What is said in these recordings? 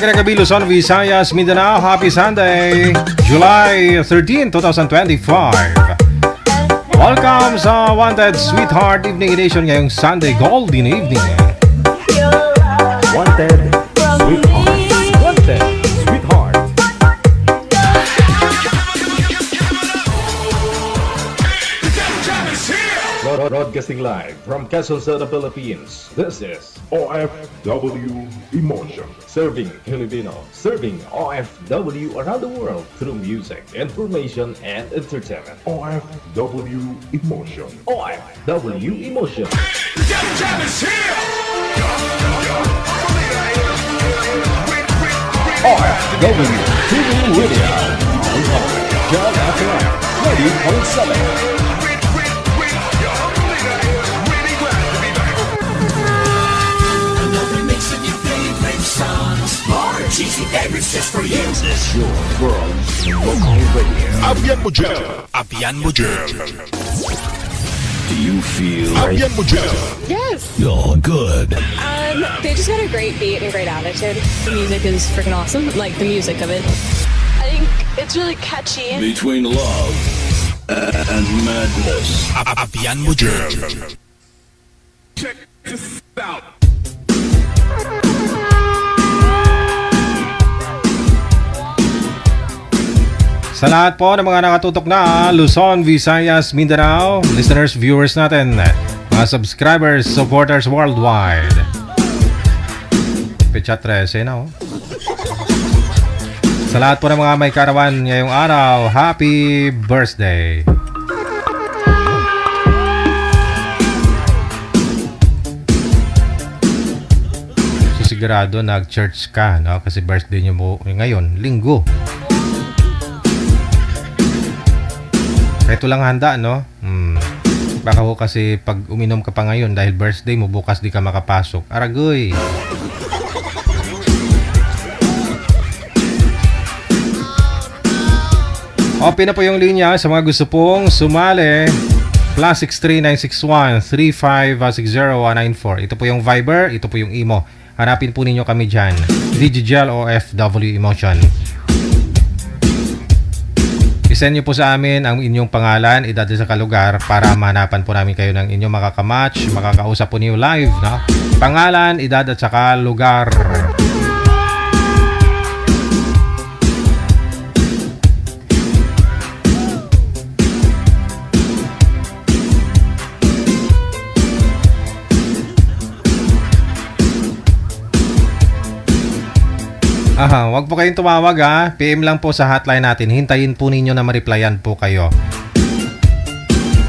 Magandang gabi, Luzon, Visayas, Mindanao. Happy Sunday, July 13, 2025. Welcome sa Wanted Sweetheart Evening Edition ngayong Sunday Golden Evening. Wanted Sweetheart. Wanted Sweetheart. Broadcasting live from Quezon City, Philippines. This is OFW Emotion. Serving Filipino, serving OFW around the world through music, information, and entertainment. OFW Emotion. OFW Emotion. OFW TV Radio. John FM 90.7. Cheesy favorites just for you. This is your world local radio. Abian mo dyan. Abian mo dyan. Do you feel Abian mo dyan. Yes. You're good. They just got a great beat and great attitude. The music is freaking awesome. Like the music of it. I think it's really catchy. Between love and madness. Abian mo dyan. Check this out. Sa lahat po ng mga nakatutok na Luzon, Visayas, Mindanao, listeners, viewers natin, mga subscribers, supporters worldwide. Pecha 13 na, oh. Sa lahat po ng mga may karawan ngayong araw, happy birthday. So sigurado nag-church ka, no? Kasi birthday nyo mo ngayon, linggo. Ito lang handa, no? Baka ho kasi pag uminom ka pa ngayon dahil birthday mo, bukas di ka makapasok. Aragoy! Open na po yung linya sa mga gusto pong sumali. +63961-3560194. Ito po yung Viber, ito po yung Imo. Hanapin po ninyo kami dyan. Digigel OFW Emotion. I-send nyo po sa amin ang inyong pangalan, edad sa kalugar para mahanapan po namin kayo ng inyong makakamatch, makakausap po niyo live, no? Pangalan, edad at saka lugar. Wag po kayong tumawag, ha. PM lang po sa hotline natin. Hintayin po ninyo na ma-replyan po kayo.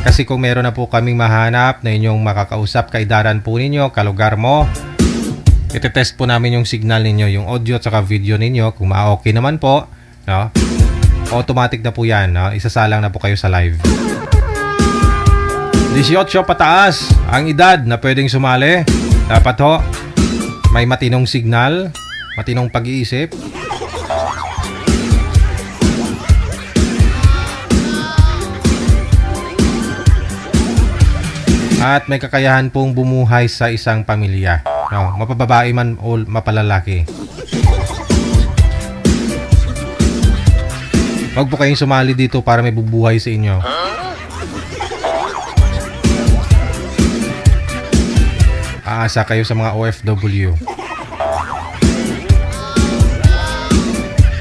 Kasi kung meron na po kaming mahanap na inyong makakausap, kaidaran po ninyo, kalugar mo, itetest po namin yung signal ninyo, yung audio at saka video ninyo. Kung ma-okay naman po, no? Automatic na po yan, no? Isasalang na po kayo sa live. 18 pataas ang edad na pwedeng sumali. Dapat ho, may matinong signal, matinong pag-iisip. At may kakayahan pong bumuhay sa isang pamilya. No, mapababae man o mapalalaki. Huwag po kayong sumali dito para may bubuhay sa inyo. Aasa kayo sa mga OFW.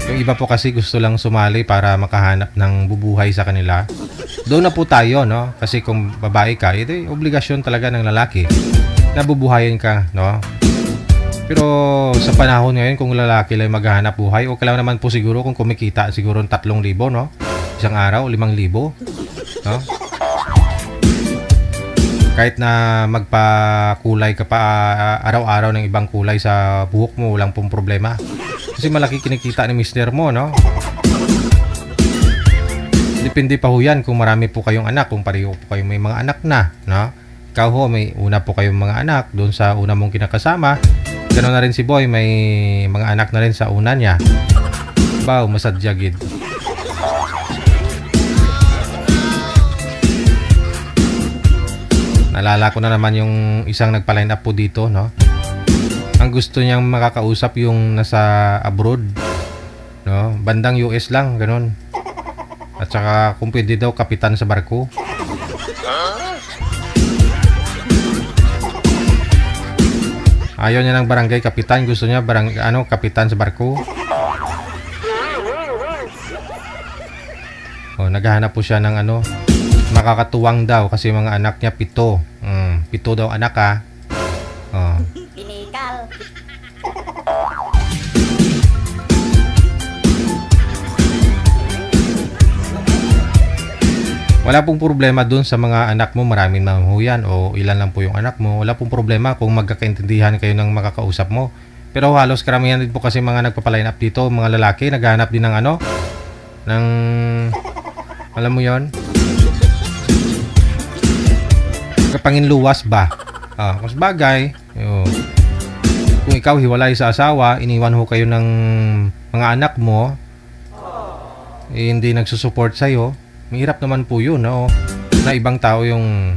Yung iba po kasi gusto lang sumali para makahanap ng bubuhay sa kanila. Doon na po tayo, no? Kasi kung babae ka, ito yung obligasyon talaga ng lalaki na bubuhayin ka, no? Pero sa panahon ngayon, kung lalaki lang maghahanap buhay, okay lang naman po siguro kung kumikita siguro 3,000, no? Isang araw, 5,000, no? Kahit na magpakulay ka pa araw-araw ng ibang kulay sa buhok mo, walang pong problema. Kasi malaki kinikita ni mister mo, no? Depende pa ho yan kung marami po kayong anak, kung pareho po kayong may mga anak na, no? Ikaw ho, may una po kayong mga anak doon sa una mong kinakasama. Ganoon na rin si Boy, may mga anak na rin sa una niya. Baw, masadyagid. Naalala ko na naman yung isang nagpa-line up po dito, no? ang gusto niyang makakausap yung nasa abroad, no? Bandang US lang, ganun. At saka kung pwede daw kapitan sa barko. Ayaw niya ng barangay kapitan, gusto niya kapitan sa barko. Oh, naghahanap po siya ng makakatuwang daw kasi mga anak niya 7. 7 daw anak Oh. Pinikal. Wala pong problema dun sa mga anak mo, maraming mahuhuyan o ilan lang po yung anak mo. Wala pong problema kung magkakaintindihan kayo ng makakausap mo. Pero halos karamihan din po kasi mga nagpapaline up dito, mga lalaki, naghahanap din ng ng, alam mo yon, kapanginluwas ba? Mas bagay. Kung ikaw hiwalay sa asawa, iniwan ho kayo ng mga anak mo, hindi nagsusupport sa'yo, mahirap naman po yun, no? Na ibang tao yung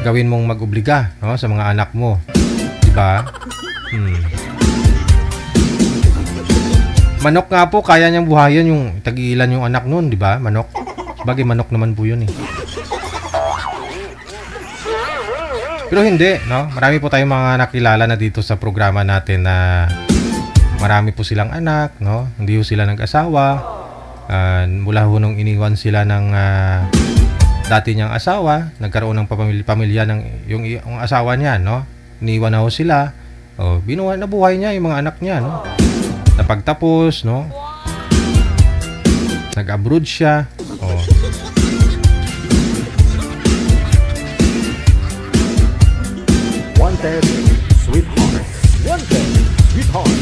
gawin mong mag-obliga, no? Sa mga anak mo, diba? Manok nga po, kaya niyang buhayan yung tag-iilan yung anak nun, diba? Manok. Bagay manok naman po yun eh. Pero hindi, no? Marami po tayong mga nakilala na dito sa programa natin na marami po silang anak, no? Hindi po sila nag-asawa. Mula ho nung iniwan sila ng dati niyang asawa, nagkaroon ng pamilya ng yung asawa niya, no? Iniwan na ho sila. Nabuhay niya yung mga anak niya, no? Napagtapos, no? Nag-abroad siya. Wanted, sweetheart. Wanted, sweetheart.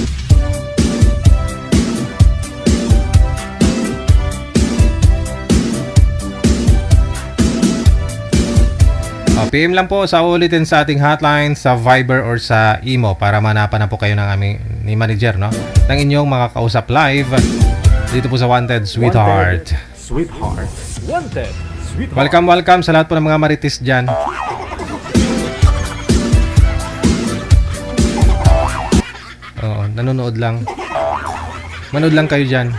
PM lang po sa ulitin sa ating hotline sa Viber or sa Imo para manapan na po kayo ng ni manager, no? Ng inyong makakausap live dito po sa Wanted Sweetheart. Wanted, sweetheart. Wanted, sweetheart. Welcome sa lahat po ng mga marites dyan. Nanonood lang. Manood lang kayo dyan.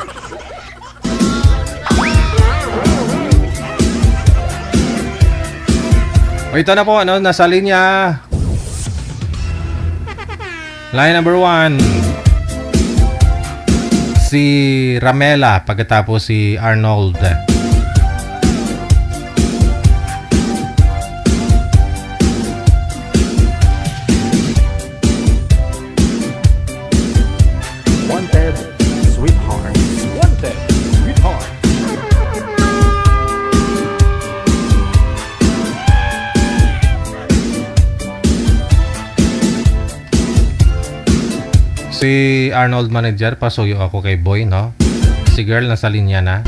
Ito na po, nasa linya. Line number 1. Si Ramela, pagkatapos si Arnold. Wanted, sweetheart. Wanted, sweetheart. Si Arnold manager, pasuyo ako kay Boy, no? Si girl nasa linya na.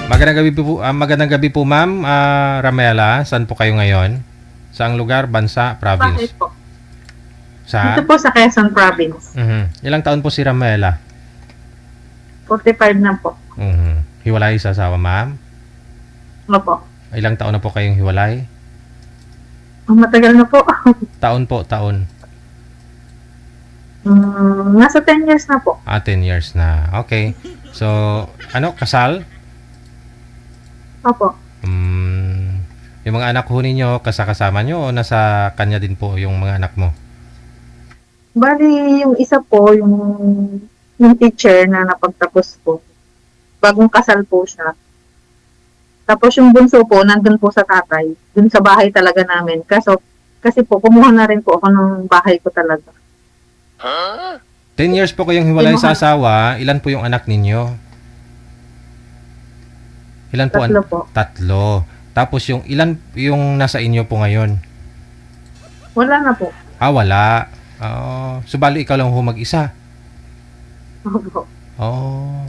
Magandang gabi po, ma'am. Ramela, saan po kayo ngayon? Saang lugar, bansa, province? Bakit po? Sa? Dito po sa Quezon Province. Ilang taon po si Ramela? 45 na po. Hiwalay sa asawa, ma'am? Opo. Ilang taon na po kayong hiwalay? Matagal na po. Taon po, taon. Nasa 10 years na po. 10 years na. Okay. So, kasal? Opo. Yung mga anak ho ninyo, kasama nyo o nasa kanya din po yung mga anak mo? Bali, yung isa po, yung teacher na napagtapos po. Bagong kasal po siya. Tapos yung bunso po, nandun po sa tatay. Dun sa bahay talaga namin. Kasi po, kumuha na rin po ako ng bahay ko talaga. 10 years po kayong hiwalay sa asawa. Ilan po yung anak ninyo? Ilan po? Tatlo po. Tatlo. Tapos yung ilan yung nasa inyo po ngayon? Wala na po. Wala. Subali ikaw lang ho mag-isa. Opo.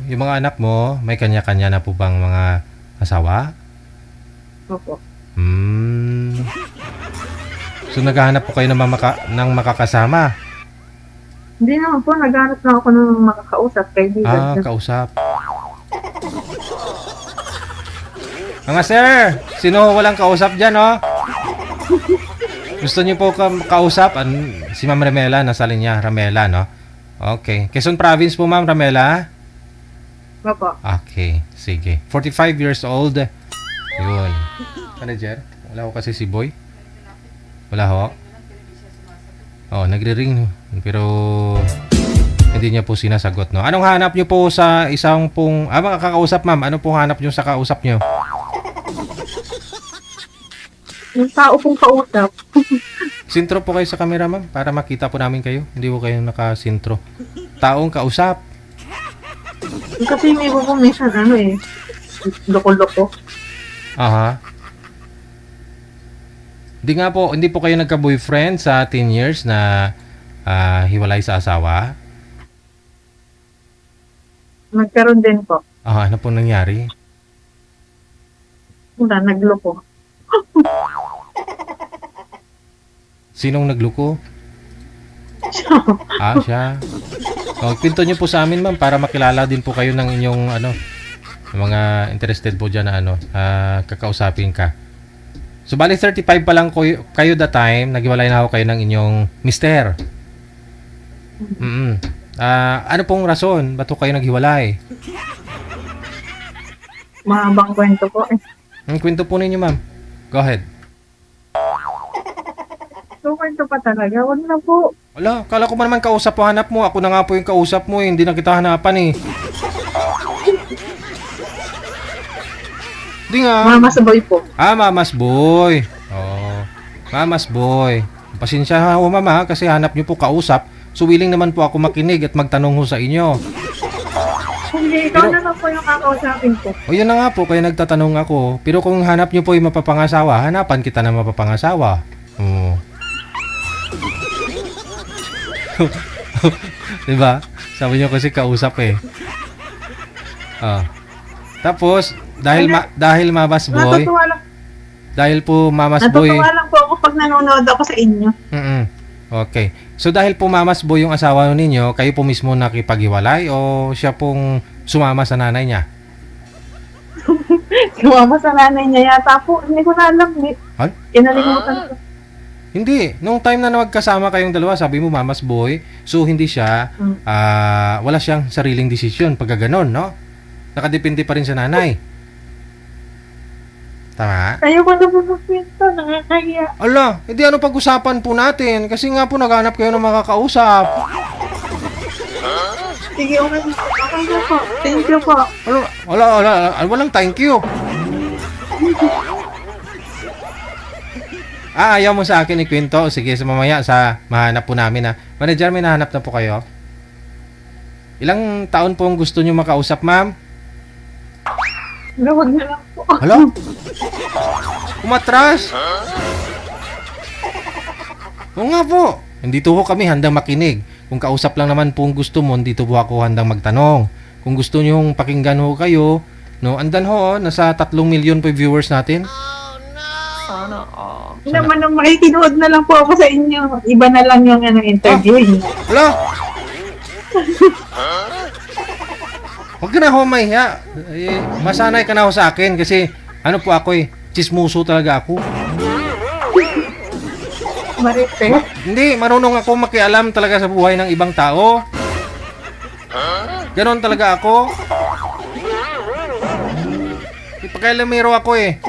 Yung mga anak mo, may kanya-kanya na po bang mga asawa? Opo. So naghahanap po kayo ng makakasama? Hindi naman po, naghanap na ako ng makakausap. Kaibigan. Kausap. Mga sir, sino walang kausap dyan, Gusto niyo po kausap? Si Ma'am Ramela, nasa linya. Ramela, no? Okay. Quezon Province po, Ma'am Ramela? Opo. Okay, sige. 45 years old. Yun. Manager? Wala ko kasi si Boy. Wala ho? Oh, nagre-ring. Pero hindi niya po sinasagot, no? Anong hanap niyo po sa isang pong... mga kakausap, ma'am. Ano pong hanap niyo sa kausap niyo? Yung tao pong kausap. Sintro po kayo sa camera, ma'am, para makita po namin kayo. Hindi po kayo nakasintro. Taong kausap. Kasi yung iba po minsan, loko-loko. Aha. Hindi po kayo nagka-boyfriend sa 10 years na hiwalay sa asawa? Nagkaroon din po. Ano po nangyari? Wala, nagloko. Sinong nagluko? Siya. Pinto niyo po sa amin, ma'am, para makilala din po kayo ng inyong mga interested po dyan na kakausapin ka. So, bali 35 pa lang kayo that time, naghiwalay na ako kayo ng inyong mister. Ano pong rason? Ba't po kayo naghiwalay? Mahabang kwento po. Kwento po ninyo, ma'am. Go ahead. So, kwento pa talaga. Wag na po. Wala, kala ko man naman kausap mo, hanap mo. Ako na nga po yung kausap mo, hindi na kita hanapan eh. Hindi nga. Mama sa boy po. Mamas boy. Oh, Mamas boy. Pasensya ho, mama, kasi hanap niyo po kausap. So, willing naman po ako makinig at magtanong ho sa inyo. Hindi, ikaw na lang po yung kakausapin ko. O, yun na nga po, kaya nagtatanong ako. Pero kung hanap niyo po yung mapapangasawa, hanapan kita na mapapangasawa. Oh. Diba? Sabi niyo kasi kausap eh. Tapos, dahil Mamas boy, Natutuwa lang. dahil po Mamas boy, Natutuwa lang po ako pag nanonood ako sa inyo. Okay. So dahil po Mamas boy yung asawa ninyo, kayo po mismo nakipaghiwalay o siya pong sumama sa nanay niya? Sumama sa nanay niya yata po. Hindi ko na alam. Huh? Kinalimutan ko. Hindi. Nung time na magkasama kayong dalawa, sabi mo Mamas boy, so hindi siya, wala siyang sariling desisyon pag ganon, no? Nakadepende pa rin sa nanay. Tama? Kayo ko na po magkwento. Nakakaya. Ala, hindi ano pag-usapan po natin? Kasi nga po naghanap kayo ng makakausap. Sige, okay na po. Thank you po. Walang thank you. Ayaw mo sa akin ikwento. Sige, sa mamaya mahanap po namin. Manager, may nahanap na po kayo. Ilang taon po ang gusto nyo makausap, ma'am? Huwag na lang po. Hala? Umatras? Oo nga po. Nandito ho kami handang makinig. Kung kausap lang naman po ang gusto mo, dito po ako handang magtanong. Kung gusto nyo yung pakinggan ho kayo, no, andan ho, nasa 3 million po viewers natin. Naman nung makikinood na lang po ako sa inyo. Iba na lang yung interview. Hala? Huwag ka na ho mahiya. Masanay ka na ho sa akin kasi ano po ako chismoso talaga ako. Marite. Hindi, marunong ako makialam talaga sa buhay ng ibang tao. Ganon talaga ako. Ipagkailamero ako eh.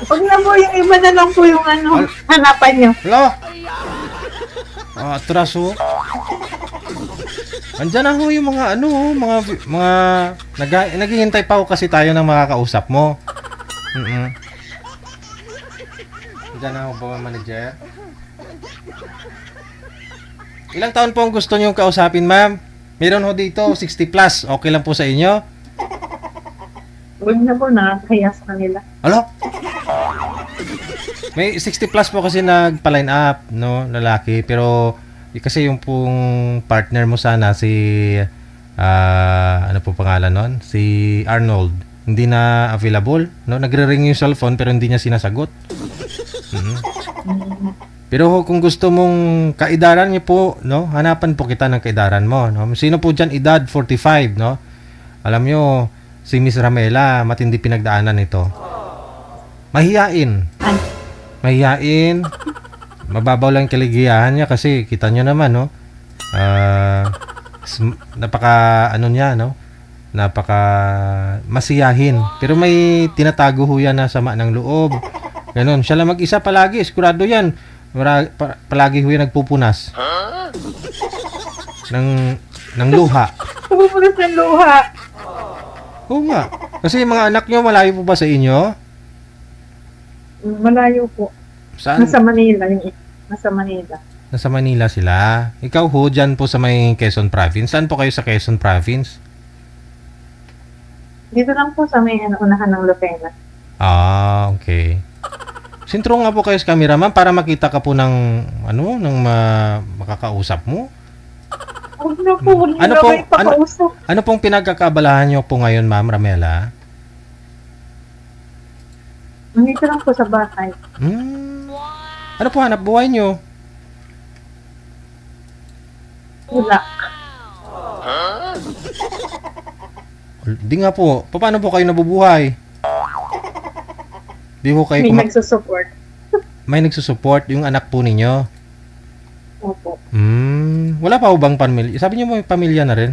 Huwag na po yung iba na lang po yung hanapan nyo. Hello? Atraso. Andiyan na ho yung mga naghihintay pa ho kasi tayo ng makakausap mo. Andiyan na ho ba, manager? Ilang taon po ang gusto nyo kausapin, ma'am? Meron ho dito, 60 plus. Okay lang po sa inyo? Huwag na po, nakakaya sa kanila. Alo? May 60 plus po kasi nagpa-line up, no, lalaki. Pero kasi yung pong partner mo sana si ano po pangalan nun? Si Arnold. Hindi na available, no? Nagre-ring yung cellphone pero hindi niya sinasagot. Pero kung gusto mong kaidaran niyo po, no? Hanapan po kita ng kaidaran mo, no? Sino po diyan edad 45, no? Alam niyo, si Miss Ramela, matindi pinagdaanan ito. Mahiyain. Mahihain. Mababaw lang kaligayahan niya kasi kita nyo naman, no? Napaka, ano niya, no? Napaka masiyahin. Pero may tinatago ho yan na sama ng loob. Ganon. Siya lang mag-isa palagi. Sigurado yan. Palagi ho yan nagpupunas. Ng luha. Pumupunas ng luha. Oo nga. Kasi yung mga anak nyo, malayo po ba sa inyo? Malayo po. Saan? Nasa Manila. Nasa Manila. Nasa Manila sila. Ikaw ho, dyan po sa may Quezon Province. Saan po kayo sa Quezon Province? Dito lang po sa may unahan ng Lucena. Ah, okay. Sintro nga po kayo sa cameraman para makita ka po ng makakausap mo. Huwag na po, huwag Ano na po- kayo pakausap. Ano pong pinagkakabalahan nyo po ngayon, Ma'am Ramela? Dito lang po sa bahay. Ano po hanap buhay nyo? Wala. Di nga po. Paano po kayo nabubuhay? Di po kayo May nagsusupport. may nagsusupport yung anak po ninyo. Opo. Wala pa po bang pamilya? Sabi niyo mo may pamilya na rin.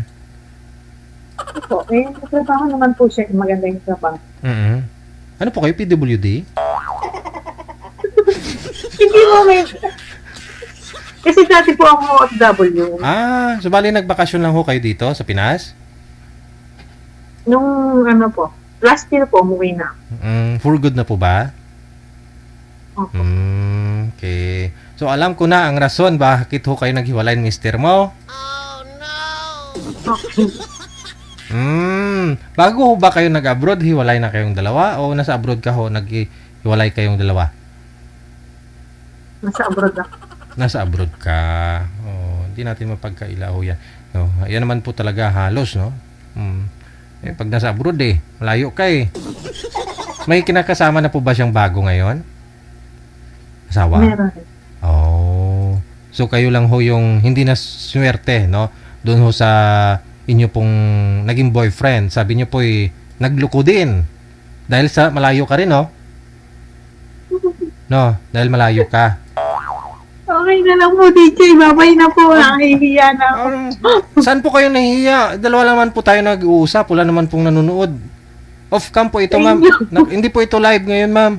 Opo. Eh, trabaho naman po siya. Maganda yung trabaho. Ano po kayo? PWD? Hindi mo may... Kasi dati po ako OFW. Ah, so bali nagbakasyon lang ho kayo dito sa Pinas? Nung last year po, umuwi na. For good na po ba? Opo. Okay. So alam ko na ang rason bakit ho kayo naghiwalay ng mister mo. Okay. Bago ho ba kayo nag-abroad, hiwalay na kayong dalawa? O nasa abroad ka ho, naghiwalay kayong dalawa? Nasa abroad ako. Nasa abroad ka. Oh, hindi natin mapagkailaho yan. No, yan naman po talaga halos, no? Eh, pag nasa abroad malayo ka eh. May kinakasama na po ba siyang bago ngayon? Asawa? Meron. Oh. So kayo lang ho yung hindi na swerte, no? Doon ho sa inyo pong naging boyfriend. Sabi niyo po nagluko din. Dahil sa malayo ka rin, no? No, dahil malayo ka. Okay na lang po, DJ. Babay na po. Nakahihiya na ako. Saan po kayo nahihiya? Dalawa naman po tayo nag-uusap. Wala naman pong nanonood. Off-cam po ito, ma'am. Hindi po ito live ngayon, ma'am.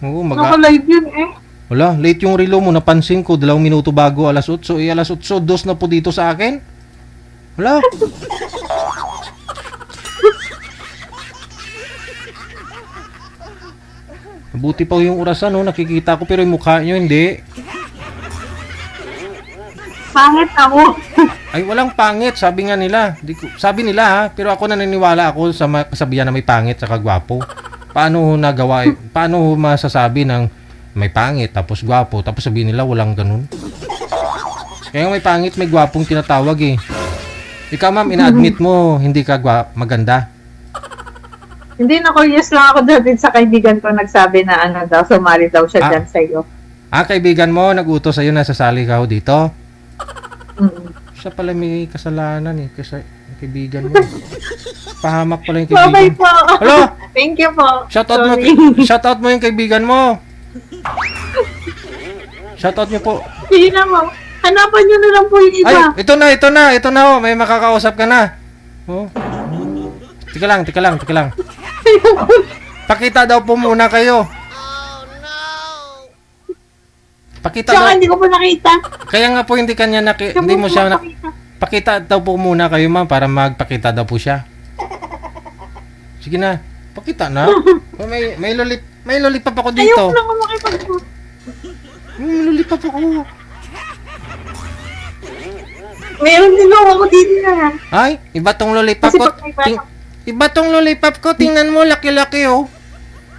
Oo, Naka-live yun Wala, late yung relo mo. Napansin ko, 2 minuto bago alas 8. Alas 8, 2 na po dito sa akin. Wala. Buti pa yung orasan, no? Nakikita ko pero yung mukha nyo hindi. Pangit ako. Ay, walang pangit, sabi nga nila. Sabi nila ha, pero ako naniniwala ako sa kasabihan na may pangit sa kagwapo. Paano ho nagawa? Paano ho masasabi ng may pangit tapos gwapo tapos sabihin nila walang ganun? Kaya may pangit, may gwapong tinatawag eh. Ikaw ma'am, ina-admit mo hindi ka maganda. Hindi, na-curious lang ako dati sa kaibigan ko nagsabi na sumali daw siya dyan sa'yo. Ah, kaibigan mo, nag-utos sa'yo na sasali ka ho dito? Siya pala may kasalanan eh, kasi kaibigan mo. Pahamak pala yung kaibigan. Babay po. Hello? Thank you po. Shoutout mo yung kaibigan mo. Shoutout niyo po. Sige na mo. Hanapan nyo na lang po yung Ay, iba. ito na oh. May makakausap ka na. Oh. Tika lang. Pakita daw po muna kayo. Pakita daw. Tsaka hindi ko po nakita. Kaya nga po hindi kanya hindi mo siya pakita daw po muna kayo ma'am para magpakita daw po siya. Sige na. Pakita na. Oh, may lollipop ako dito. Ayoko na ako makipag-post. May lollipop ako. Meron din ako dito na. Ay, iba tong lollipop Kasi ko. pag may bata- Iba tong lollipop ko. Tingnan mo, laki-laki oh.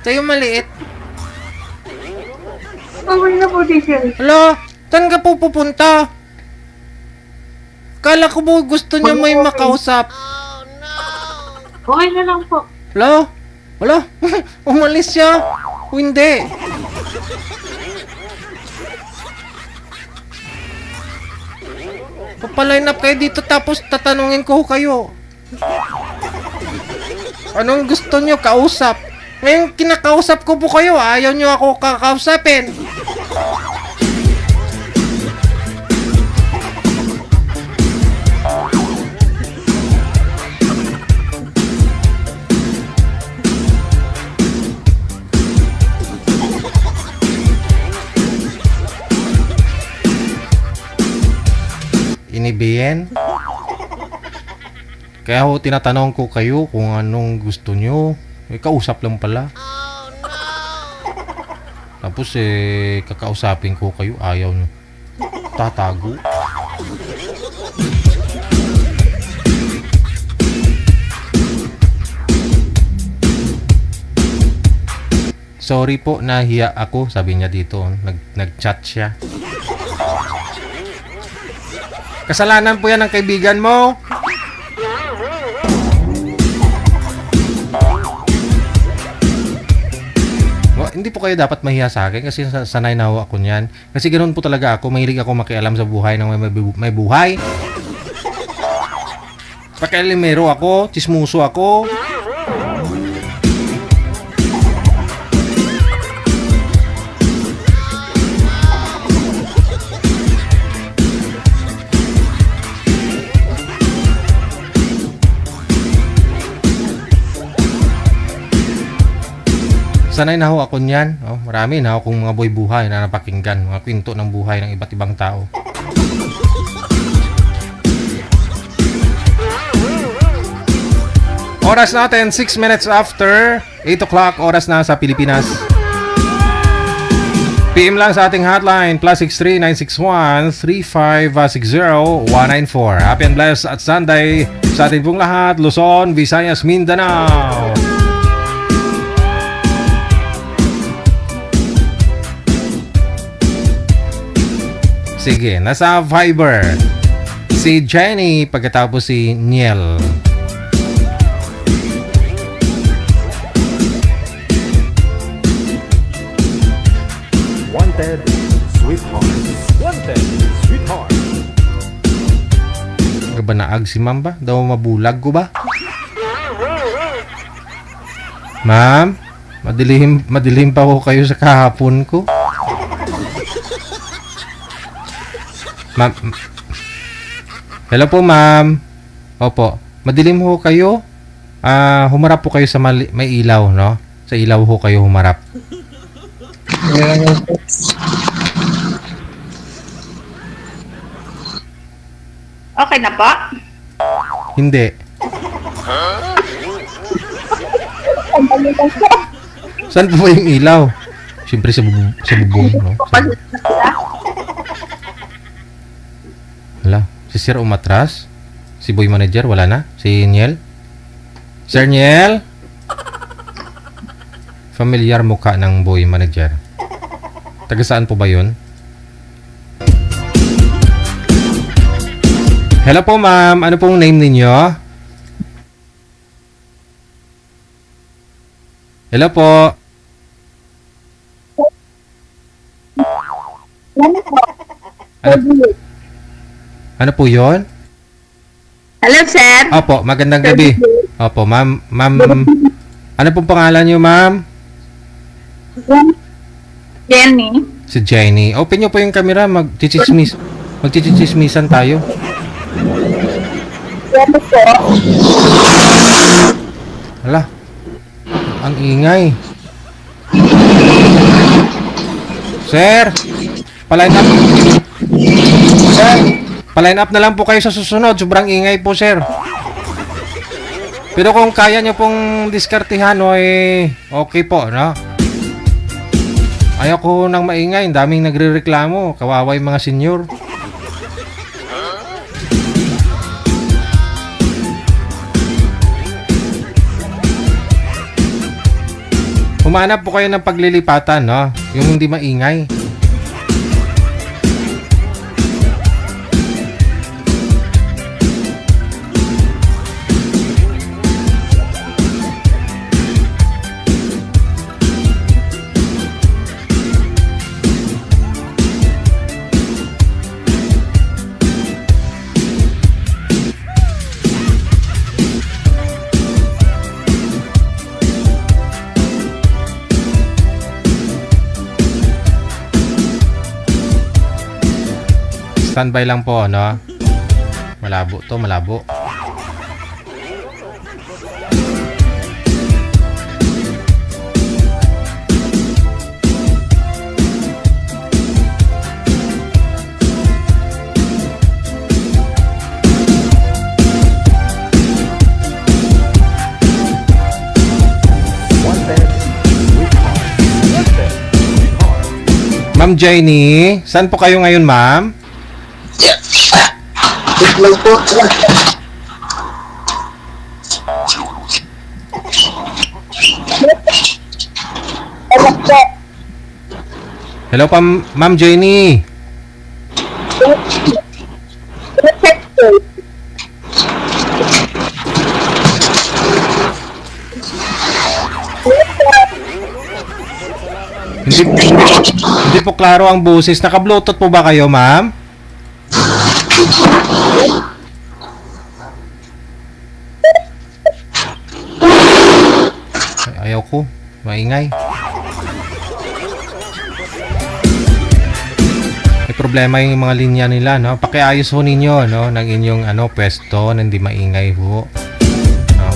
Sa'yo maliit. Okay na po, teacher. Hala, saan ka po pupunta? Kala ko po gusto niya may makausap. Okay na lang po. Hala, umalis siya. O hindi. Papaline up kayo dito tapos tatanungin ko kayo. Anong gusto nyo kausap? Ngayon, kinakausap ko po kayo. Ayaw nyo ako kakausapin. Inibiyen? Kaya ho, tinatanong ko kayo kung anong gusto nyo. Kausap lang pala. Tapos kakausapin ko kayo, ayaw nyo. Tatago. Sorry po, nahiya ako, sabi niya dito. Nag-chat siya. Kasalanan po yan ng kaibigan mo. Hindi po kayo dapat mahiya sa akin kasi sanay na ako niyan. Kasi ganoon po talaga ako. Mahilig ako makialam sa buhay ng may buhay. Pakialimero ako, chismuso ako. Sanay na ho ako niyan. Oh, marami na akong mga boy buhay na napakinggan. Mga kwento ng buhay ng iba't ibang tao. Oras natin, 6 minutes after 8 o'clock. Oras na sa Pilipinas. PM lang sa ating hotline. +63 961 3560 194. Happy and blessed at Sunday sa ating pong lahat. Luzon, Visayas, Mindanao. Sige, nasa Viber si Jenny pagkatapos si Niel. Wanted, sweetheart. Wanted, sweetheart. Ba naag si ma'am ba? Daw mabulag ko ba? Ma'am, madilim pa ko kayo sa kahapon ko. Ma'am. Hello po, ma'am. Opo. Madilim ho kayo? Humarap po kayo sa may ilaw, no? Sa ilaw ho kayo humarap. Okay na po? Hindi. Saan po yung ilaw? Siyempre sa bubong, no? Wala. Si Sir umatras. Si Boy Manager, wala na. Si Niel. Sir Niel? Familiar mukha ng Boy Manager. Taga saan po ba yun? Hello po, ma'am. Ano pong name ninyo? Hello po. Ano po yun? Hello, sir. Opo, magandang gabi. Opo, ma'am. Ano pong pangalan niyo, ma'am? Jenny. Si Jenny. Open niyo po yung camera. Magchichismisan tayo. Jenny po. Hala. Ang ingay. Sir, paline up. Sir, paline up na lang po kayo sa susunod. Sobrang ingay po, sir. Pero kung kaya nyo pong diskartihan, okay po, no? Ayaw ko nang maingay. Daming nagre-reklamo. Kawawa yung mga senior. Humanap po kayo ng paglilipatan, no? Yung hindi maingay. Standby lang po, no? Malabo to, malabo. Ma'am Jenny, saan po kayo ngayon, ma'am? Lang po. Hello pa, Ma'am Jenny. Hindi po klaro ang boses. Naka-Bluetooth po ba kayo, ma'am? Ayaw ko. Maingay. May problema yung mga linya nila, no? Pakiayos ho ninyo, no? Ng inyong pwesto na hindi maingay ho. No?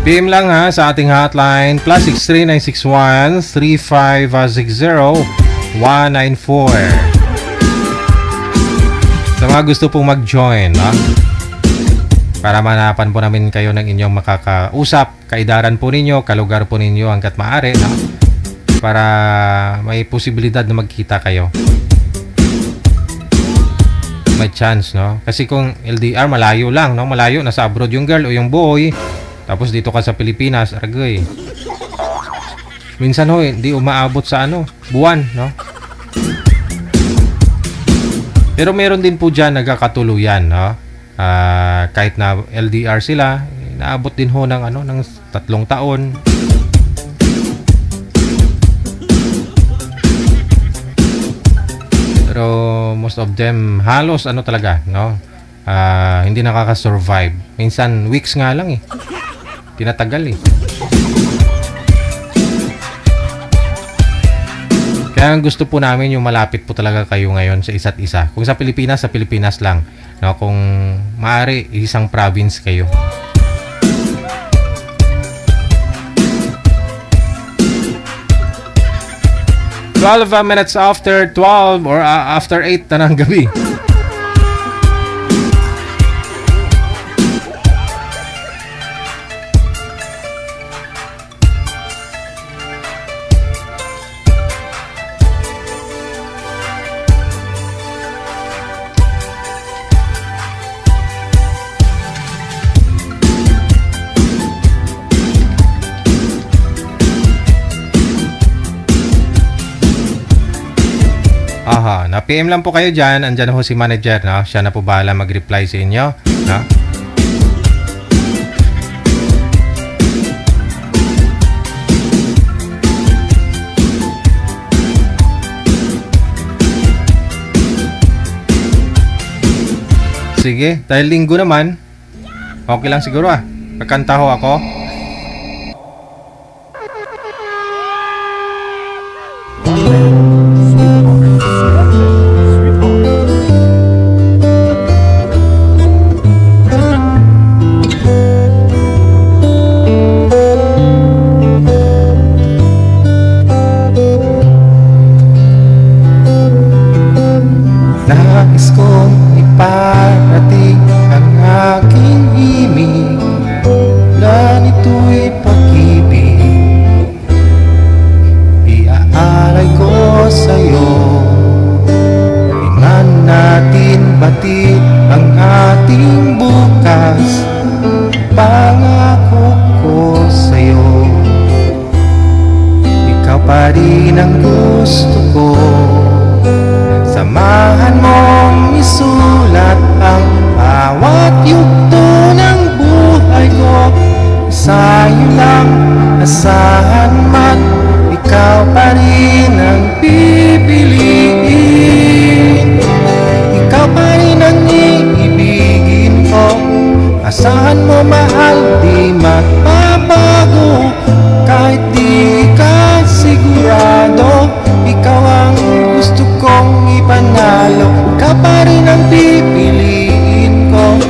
PM lang ha sa ating hotline +63961 3560 194. Sa mga gusto pong mag-join, no? Para manapan po namin kayo ng inyong makakausap, kaidaran po ninyo, kalugar po ninyo hanggat maaari, no? Para may posibilidad na magkita kayo. May chance, no? Kasi kung LDR, malayo lang, no? Malayo, nasa abroad yung girl o yung boy. Tapos dito ka sa Pilipinas, aragay. Minsan ho, hindi umaabot sa buwan, no? Pero meron din po dyan nagkakatuluyan, no? Kahit na LDR sila, naabot din ho ng 3 taon. Pero most of them halos talaga, no? Hindi nakaka-survive. Minsan weeks nga lang eh. Tinatagal eh. Kaya ang gusto po namin yung malapit po talaga kayo ngayon sa isa't isa. Kung sa Pilipinas lang. No, kung maaari, isang province kayo. Twelve minutes after 12 or after 8 na ng gabi. Aha, na-PM lang po kayo dyan. Andyan ho si manager, no? Siya na po bahala mag-reply sa inyo, no? Sige, dahil linggo naman, okay lang siguro Pagkanta ho ako. Nais kong iparating ang aking himig na nito'y pag-ibig. Iaalay ko sa'yo, tingnan natin batid ang ating bukas. Pangako ko sa'yo, ikaw pa rin ang gusto ko. Samahan mong isulat ang bawat yugto ng buhay ko. Sa'yo lang, asahan man, ikaw pa rin ang pipiliin. Ikaw pa rin ang iibigin ko. Asahan mo mahal, di magbabago. Kahit di ka sigurado, ikaw ang gusto kong ipanalo. Ikaw pa rin ang pipiliin ko.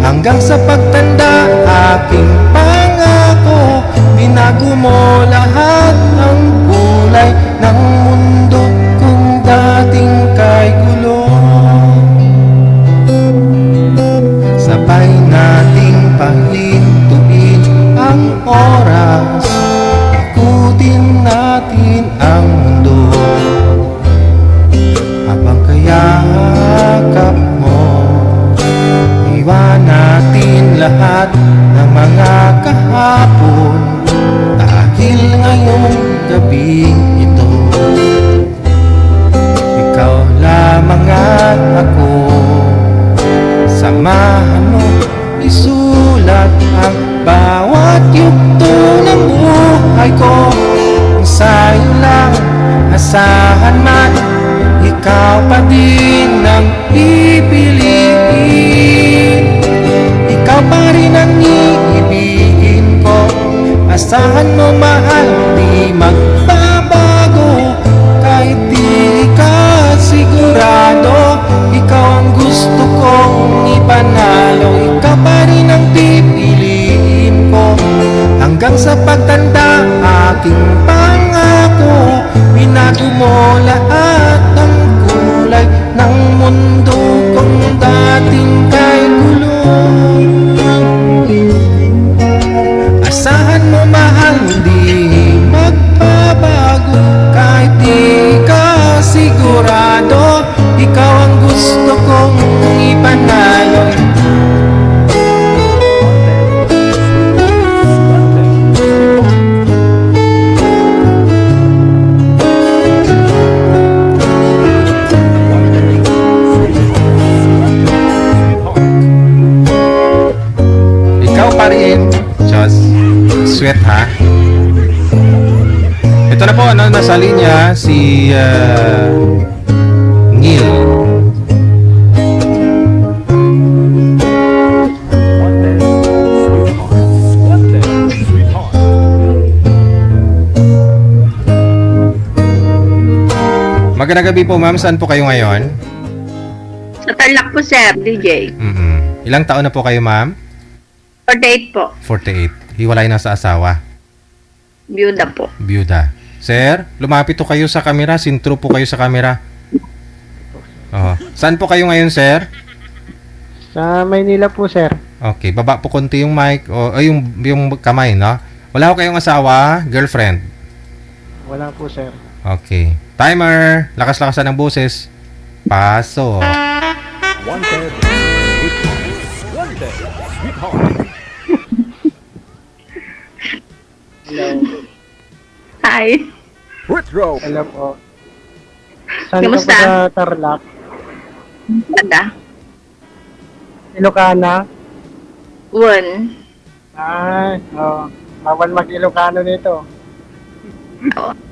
Hanggang sa pagtanda, aking pangako. Binago mo lahat ng kulay ng mundo kung dating kay gulo. Sabay nating pahintuin ang oras, ikutin natin ang mundo. Habang kayakap mo, iwan natin lahat ng mga kahapon. Dahil ngayong gabing ito, ikaw lamang at ako. Samahan mo, isulat ang bawat yugto ng buhay ko. Kung sa'yo lang, asahan man, ikaw pa din ang pipiliin. Ikaw pa rin ang iibigin ko. Asahan mo mahal, di magbabago. Kahit di ka sigurado, ikaw ang gusto kong ipanalo. Ikaw pa rin ang pipiliin ko. Hanggang sa pagtanda, aking pangako. Binago mo lahat ng kulay ng mundo kung dating kay gulo. Asahan mo mahal, di magbabago. Kahit di ka sigurado, ikaw ang gusto kong ipanalo. Ikaw pa rin, Diyos. Sweet ha. Ito na po, nasa linya si Neil. Magandang gabi po, ma'am. Saan po kayo ngayon? Sa Tarlac po, sir, DJ. Ilang taon na po kayo, ma'am? 48 po. 48. Hiwalay na sa asawa. Byuda po. Byuda. Sir, lumapit to kayo sa camera. Sintro po kayo sa camera. Saan po kayo ngayon, sir? Sa Maynila po, sir. Okay, baba po konti yung mic o yung kamay, no? Wala ko kayong asawa, girlfriend. Wala po, sir. Okay. Timer. Lakas-lakasan ng boses. Paso. Wanted. Wanted. Sweetheart. Hello. Hi. Retro. Hello po. Saan ka po Kamusta? sa Tarlac? Ganda. Ilocana? One. Ay, bawal mag-Ilocano nito.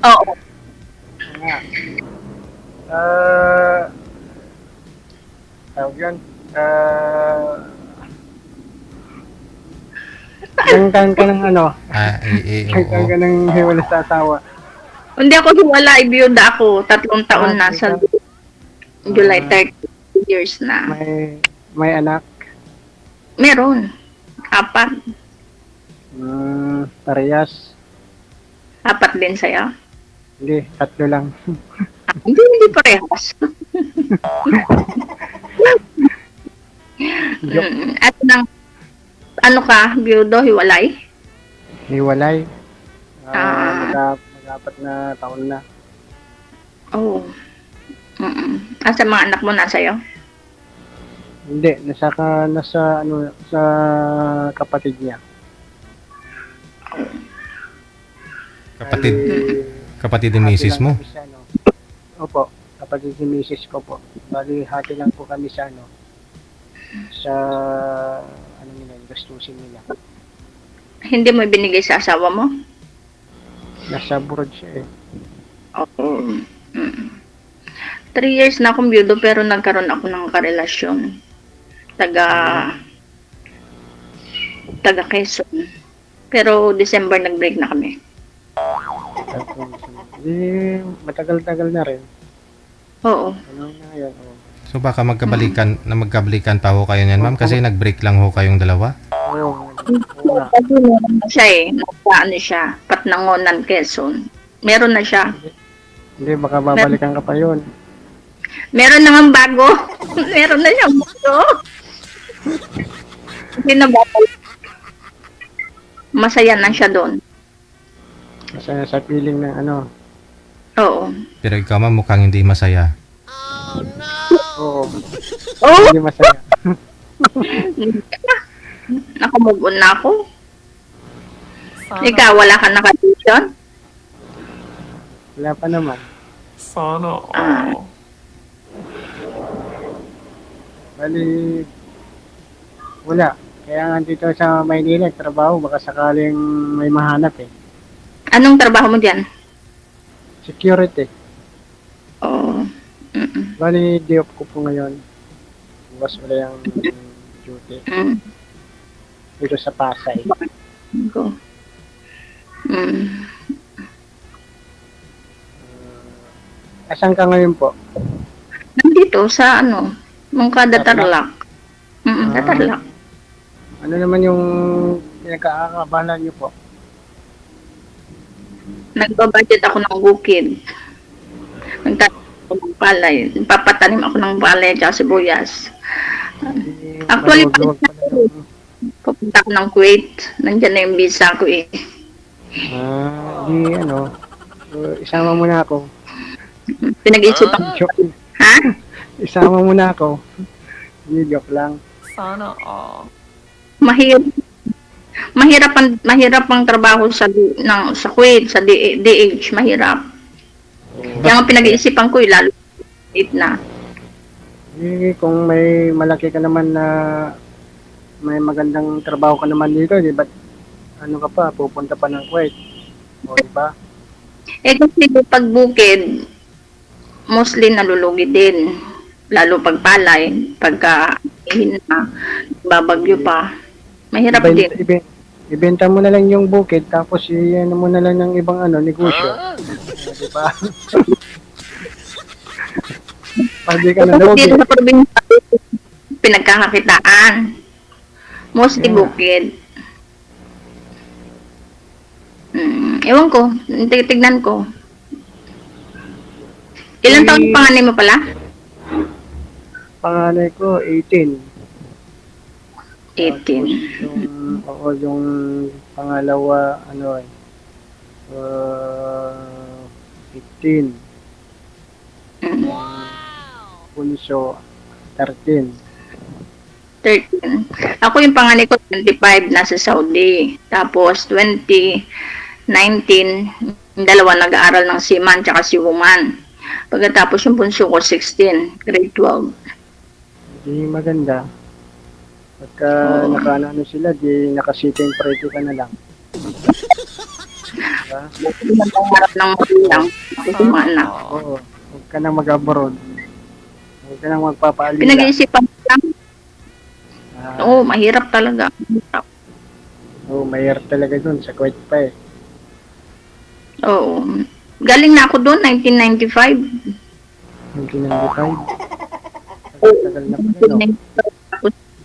Oo. Nga. Tawag yun. Kangkang ka ng ano? Kangkang ka ng hiwala sa asawa. Hindi ako hiwala, byuda ako. 3 taon na sa July 30 years na. May anak? Meron. 4. Parehas? 4 din sa'yo. Hindi, 3 lang. Hindi parehas. At ano ka, byudo, hiwalay? Hiwalay? Mag-4 na taon na. Oo. Asa mga anak mo na sa'yo? Hindi, nasa sa kapatid niya. Kapatid ni misis mo? Opo, kapatid ni misis ko po. Bali, hati lang po kami sa sa nila, gastusin nila. Hindi mo binigay sa asawa mo? Nasa abroad siya eh. Oo. 3 years na akong byudo pero nagkaroon ako ng karelasyon. Taga Quezon. Pero December nag-break na kami. Matagal-tagal na rin. Oo. Ano na yan? Oh. So baka magkabalikan pa ho kayo niyan, ma'am, kasi nag-break lang ho kayong dalawa. Oo. Oo nga. Kasi meron na siya ano siya, Patnangonan, Quezon. Meron na siya. Hindi, baka babalikan ka pa yun. Meron naman bago. Meron na siyang bago. Hindi na babalik. Masaya na siya doon. Masaya sa feeling na ano. Oo. Pero ikaw, ma'am, mukhang hindi masaya. Oo. Oh! Hindi masaya. Nakamove on na ako. Ikaw, wala ka nakadisyon? Wala pa naman. Bali, wala. Kaya nga dito sa Maynila, trabaho, baka sakaling may mahanap eh. Anong trabaho mo dyan? Security. Oo. Bali, day off ko po ngayon. Bukas wala yung duty. Dito sa Pasay. Go. Asan ka ngayon po? Nandito sa Mungkada Tarlac. Sa Tarlac. Ano naman yung pinagkakakabalan niyo po? Nagbabudget ako ng bukid. Nagtatanim ako ng palay. Papatanim ako ng palay at sibuyas. Actually, Maluwag-luwag pala yung- pupunta ako ng Kuwait. Nandiyan na yung visa ko eh. isama mo na ako. Pinag-isipan ko. Joke. Ha? Isama mo na ako. Hindi, joke lang. Mahirap ang trabaho sa Kuwait, sa DH, mahirap. Kaya nga pinag-iisipan ko, lalo na. Kung may malaki ka naman na may magandang trabaho ka naman dito, di ba? Ano ka pa, pupunta pa ng Kuwait. O, di ba? Kasi pag bukid, mostly nalulugi din. Lalo pag palay, pagka babagyo pa. Mahirap din. Ibenta mo na lang yung bukid, tapos iyan mo na lang ng ibang negosyo. Di ba? Pwede ka na Dito lugi. sa probinsya, pinagkakakitaan. Mostly bukid. Ewan ko, tignan ko. Ilang taon panganay mo pala? Panganay ko, 18. 18. Yung pangalawa, 15. Punso, 13. 13. Ako yung panganay ko, 25, nasa Saudi. Tapos, 2019, yung dalawa nag-aaral ng seaman tsaka si woman. Pagkatapos yung bunso ko, 16, grade 12. Di maganda. Pagka nakaano sila, di nakasiting pretty ka na lang. Diba? Hindi na pangarap ng magulang. Kasi mga anak. Oo. Huwag ka nang mag-abroad. Huwag ka nang magpapaalila. Pinag-iisipan ko lang. Ah, Oo, mahirap talaga. mahirap talaga dun. Sa Kuwait pa eh. Oo. Galing na ako doon, 1995. 1995. Tagal na pala, no?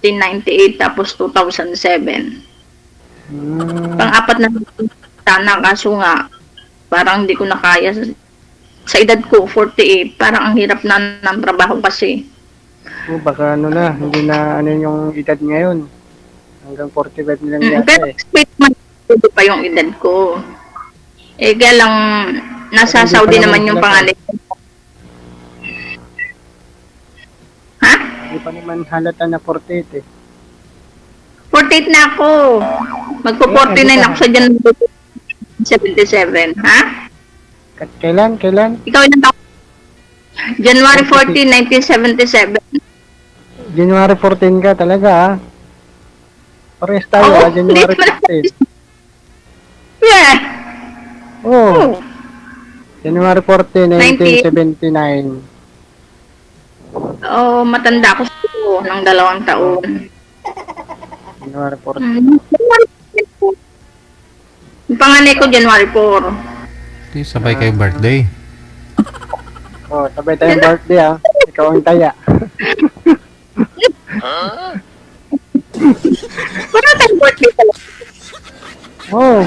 1998, tapos 2007. Pang-apat na sana, kaso nga, parang hindi ko na kaya. Sa edad ko, 48, parang ang hirap na ng trabaho kasi. Baka hindi na yung edad ngayon. Hanggang 45 nilang yata Pero eh. expect man pa yung edad ko. Kaya lang, nasa Hindi Saudi pa naman naman yung sila pangalan. Ha? Hindi pa naman halata na 48 eh. 48 na ako. Magpo-49 ako sa January 77. Ha? Kailan? Ikaw ilang taon? January 14, 1977. January 14 ka talaga ah. Parehas tayo Oo, January hindi ko na- 14. Yeah. Oo. January 14, 1979. Oh, matanda ko siguro ng 2 taon. January 14. January 4. Yung panganay ko, January 4. Di, sabay kayo birthday. Oh, sabay tayong birthday ah. Ikaw ang taya. Wala tayong birthday talaga. Oh.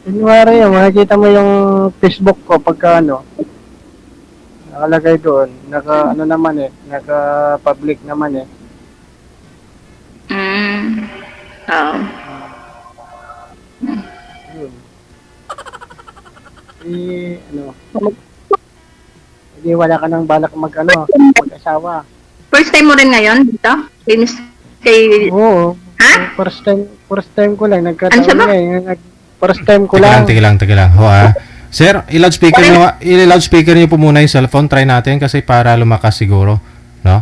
January yun, makikita mo yung Facebook ko pagka ano. Nakalagay doon. Naka ano naman eh. Naka public naman eh. Oo. Yun. Ano. Hindi wala ka nang balak mag-asawa. First time mo rin ngayon dito? Linis kay... Oo. Ha? First time ko lang. Ano Nagkataon siya ba? First time ko Teka lang. lang. Ho, Sir, i-loudspeaker niyo po muna yung cellphone. Try natin kasi para lumakas siguro. No?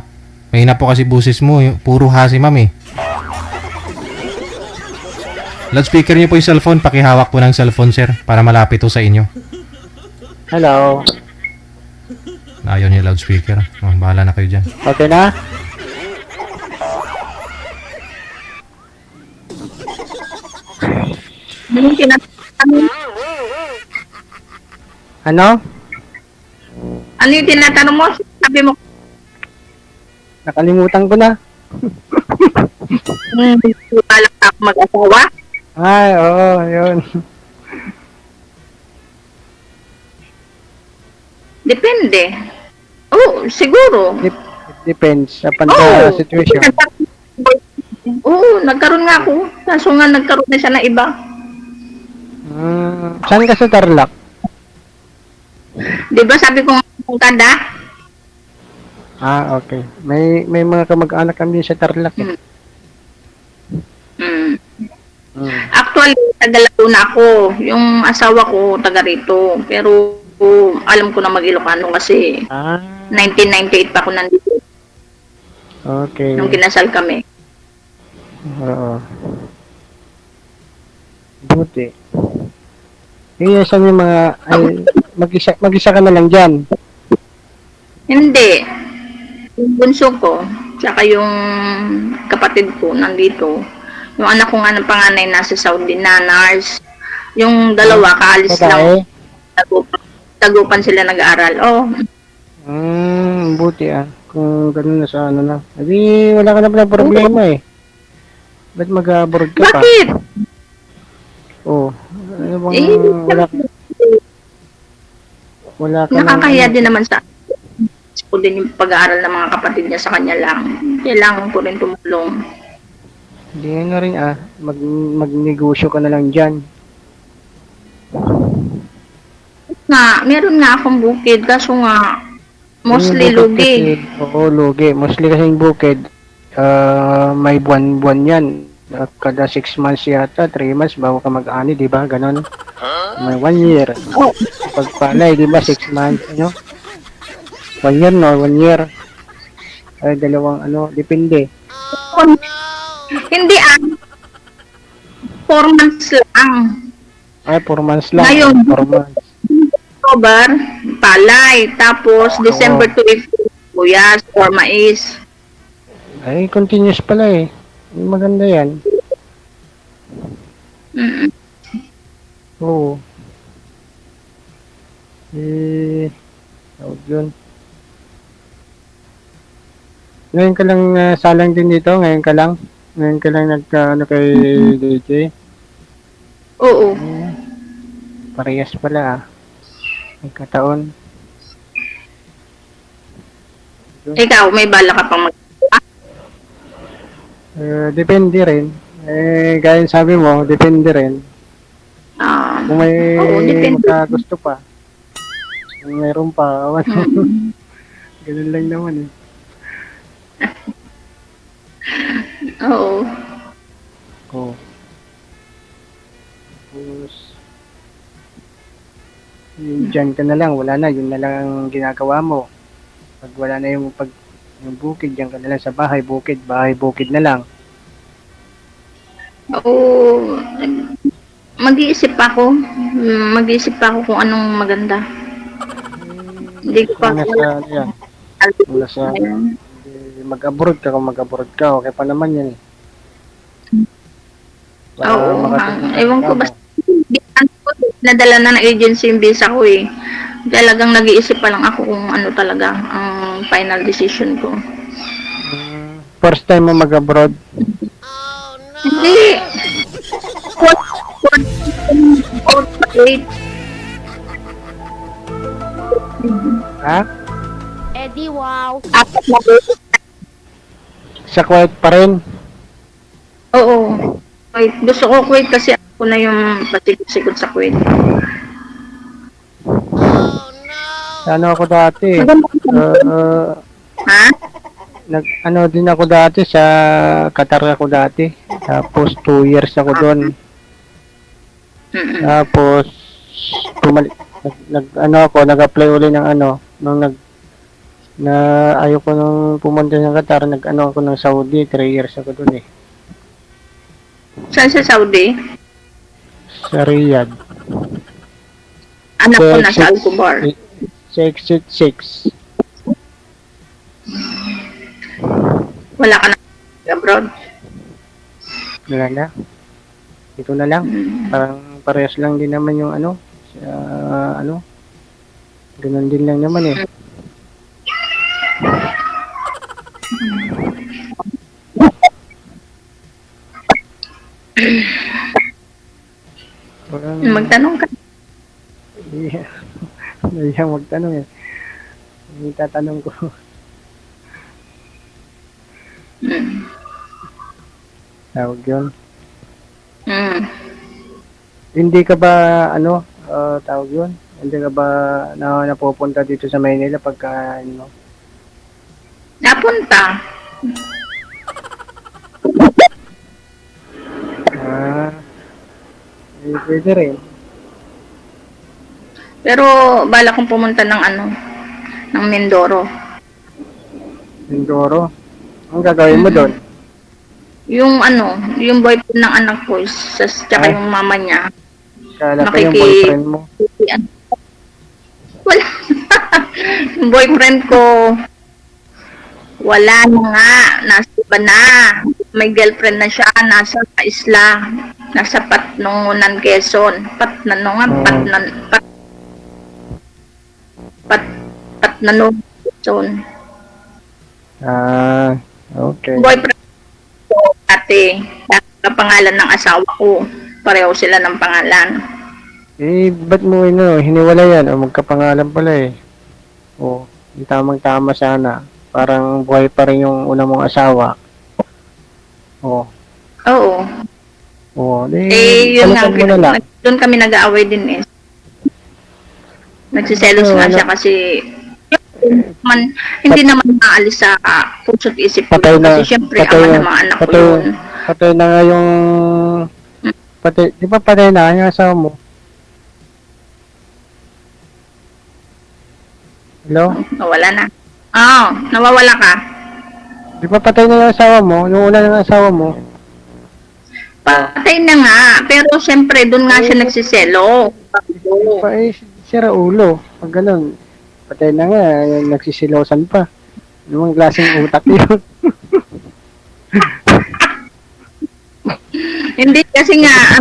Mahina po kasi busis mo. Puro hasi, ma'am eh. Loudspeaker niyo po yung cellphone. Pakihawak po ng cellphone, sir. Para malapit to sa inyo. Hello. Ayaw niyo loudspeaker. Bahala na kayo dyan. Okay na? Yung tinatanong, Ano? ano yung tinatanong mo? Sabi mo, Nakalimutan ko na. balak ako mag-asawa? Ay, oo, yun. Depende. Oo, siguro. It depends sa panta situation. Oo, nagkaroon nga ako. Kaso nga nagkaroon na siya ng iba. Saan ka sa Tarlac? Di ba sabi ko kung kada? Ah, okay. May mga kamag-anak kami sa Tarlac eh. Hmm. Actually, taga Laguna ako. Yung asawa ko, taga rito. Pero alam ko na mag-Ilocano kasi Ah, 1998 pa ako nandito okay. nung kinasal kami. Oo. Buti. Saan yung mga, mag-isa ka na lang dyan. Hindi. Yung bunso ko, tsaka yung kapatid ko nandito. Yung anak ko nga ng panganay nasa Saudi na nurse. Yung dalawa, kaalis lang. Tagupan sila nag-aaral. Oh, Buti ah. Kung ganun na sa ano na. Hindi, wala ka na pala problema eh. Ba't mag-abroad ka pa? bakit? Oh. Ano bang, Eh, wala ka nakakahiya din naman sa ko din yung pag-aaral ng mga kapatid niya sa kanya lang. Kailangan ko rin tumulong. Hindi nga rin ah. Magnegosyo ka na lang dyan. Meron nga akong bukid, kaso nga, mostly Yung bukid lugi. kasi, oo, lugi. Mostly kasi yung bukid, may buwan-buwan yan. Kada 6 months yata, 3 months bago ka mag-ani, di ba? Ganon. May 1 year. Pag palay, di ba? 6 months, ano? 1 year, no? 1 year. Ay, dalawang, depende. Hindi 4 months lang. Ay, 4 months lang. Ngayon. 4 months. October, palay. Tapos, December to April, buyas or mais. Ay, continuous pala eh. Maganda yan. Oo. Tawag yun. Ngayon ka lang salang din dito? Ngayon ka lang kay DJ? Oo. Parehas pala ah. Nagkataon. Ikaw, may bala ka pang Depende rin. Gaya sabi mo, depende rin. Kung may depende. magkagusto pa. Kung mayroon pa, ganun lang naman eh. Oo. Oo. Tapos, dyan ka na lang, wala na, yun na lang ang ginagawa mo. Pag wala na yung bukid, dyan ka na lang sa bahay, bukid na lang. Oo. Mag-iisip ako. Mag-isip pa ako kung anong maganda. Hindi ko pa Kung nasa, ano yan, kung nasa, mag-abroad ka, kung mag-abroad ka, okay pa naman yan eh. Para Oo, makatulong ewan ka ko mo. basta nadala na ng agency yung visa ko eh. Talagang nag-iisip pa lang ako kung ano talaga ang final decision ko. First time mo mag-abroad? Hindi. Wait. Ha? Eddie, wow. Apat na wait. Sa Kuwait pa rin? Oo. Wait, gusto ko Kuwait kasi ako na yung pasikot-sikot sa Kuwait. Ano ako dati? Ha? Ano din ako dati sa Qatar ako dati. Tapos 2 years ako doon. Mm-mm. Tapos nag-apply uli ng ano nung na ayoko nung pumunta ng Qatar, ako ng Saudi, 3 years ako doon eh. Saan sa Saudi? Sa Riyadh. Anak ko nasa Al-Kubar. Sa Exit 6. Wala ka na abroad? Wala na. Ito na lang. Parang parehas lang din naman yung ano. Ganun din lang naman eh. Parang, Magtanong ka. iya. Iya magtanong eh. Hindi tatanong ko. Tawag yun. Hindi ka ba, tawag yun? Hindi ka ba napupunta dito sa Maynila pagka, Napunta. pwede rin. Pero bala kong pumunta ng Mindoro. Mindoro. Ang gagawin mo doon? Yung boyfriend ng anak ko, tsaka yung mama niya. Kala ko yung boyfriend mo. Wala. Yung boyfriend ko, wala na nga. Nasa iba na. May girlfriend na siya. Nasa isla. Nasa Patnongunan, Quezon. Patnanong, Quezon. Okay. Boyfriend ko, ate. Ang pangalan ng asawa ko. Pareho sila ng pangalan. Ba't mo hiniwala yan? O magkapangalan pala eh. O, di tamang-tama sana. Parang buhay pa rin yung una mong asawa. O. Oo. O, Yun nga. palitan mo na lang. Doon kami nag-aaway din eh. Nagsiselos nga siya kasi hindi naman maalis sa puso't isip ko. Kasi syempre, ama ng mga anak ko yun. Patay na nga yung... di ba patay na yung asawa mo? Hello? Nawala na. Nawawala ka. Di ba patay na yung asawa mo? Yung una ng asawa mo? Patay na nga. Pero syempre, doon nga siya nagsiselo. Sira ulo. Pag ganun, patay na nga, nagsisilosan pa. Anong klaseng utak yun? Hindi, kasi nga,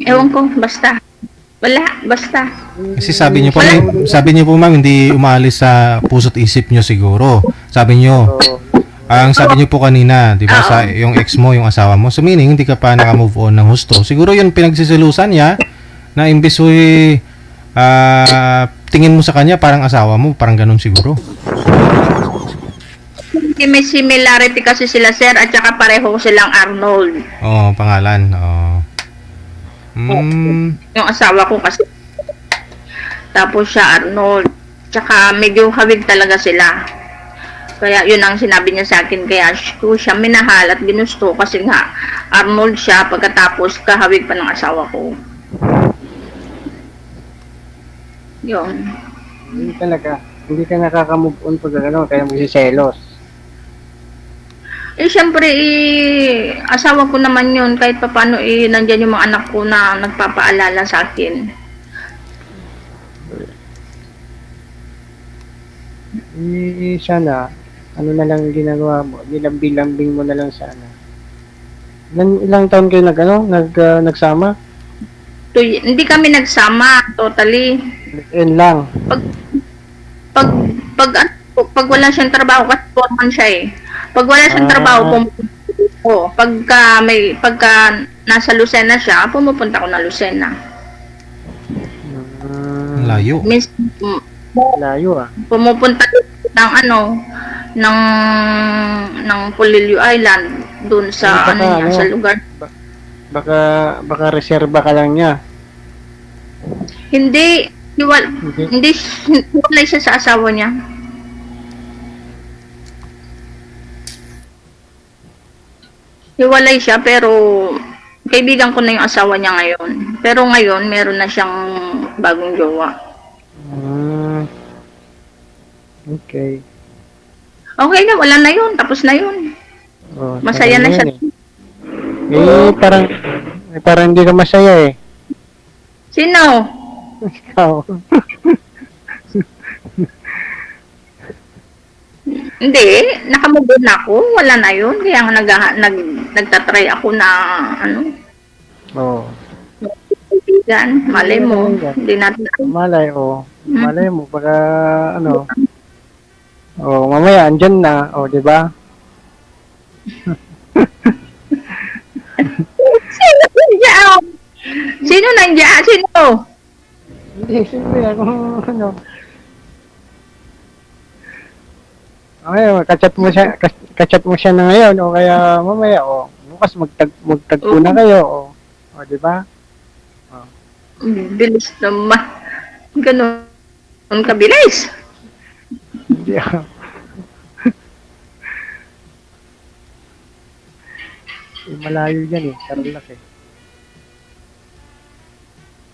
ewan ko, basta. Wala, basta. Kasi sabi niyo po ma'am, hindi umaalis sa puso't isip niyo siguro. Sabi niyo, ang sabi niyo po kanina, 'di ba, sa yung ex mo, yung asawa mo, so meaning hindi ka pa naka-move on ng husto. Siguro 'yun pinagsisilusan niya na imbes tingin mo sa kanya parang asawa mo, parang ganun siguro. May similarity kasi sila, sir, at saka pareho silang Arnold. Oo, pangalan. Oo. Yung asawa ko kasi. Tapos siya Arnold. Tsaka medyo hawig talaga sila. Kaya yun ang sinabi niya sa akin. Kaya ko siya minahal at ginusto kasi nga Arnold siya pagkatapos kahawig pa ng asawa ko. Yun. Hindi talaga. Hindi ka nakaka-move on pag gano'n, kaya magsiselos. Siyempre, asawa ko naman yun. Kahit pa paano, nandyan yung mga anak ko na nagpapaalala sa akin. Sana, ano na lang ginagawa mo, nilambing-lambing mo na lang sana. Ilang taon kayo nagsama? Hindi kami nagsama, totally. Yun lang. Pag, pag wala siyang trabaho, kasi foreman siya eh. Pag wala siyang trabaho, pumupunta ko. Pagka nasa Lucena siya, pumupunta ko na Lucena. Layo. Minsan, Layo ah. pumupunta ng ng Polillo Island doon sa sa lugar. Baka reserba ka lang niya. Hindi hiwalay siya sa asawa niya. Hiwalay siya pero kaibigan ko na yung asawa niya ngayon. Pero ngayon meron na siyang bagong jowa. Okay. Okay na, wala na yun. Tapos na yun. Oh, Masaya na siya. Parang hindi ka masaya eh. Sino? Ikaw. Hindi, nakamove on na ako. Wala na yun. Kaya nga nagtatry ako na Oo. kaibigan. Malay mo. Hindi natin Malay mo, baka mamaya andyan na, di ba? Sino nandiyan? Sino nandiyan? Sino? Hindi, siyempre ako, Okay, kachat mo siya na ngayon, o kaya mamaya, bukas magtagpo na kayo, di ba? Bilis naman. Ganun kabilis. Hindi ako. Malayo yan eh, Tarlac eh.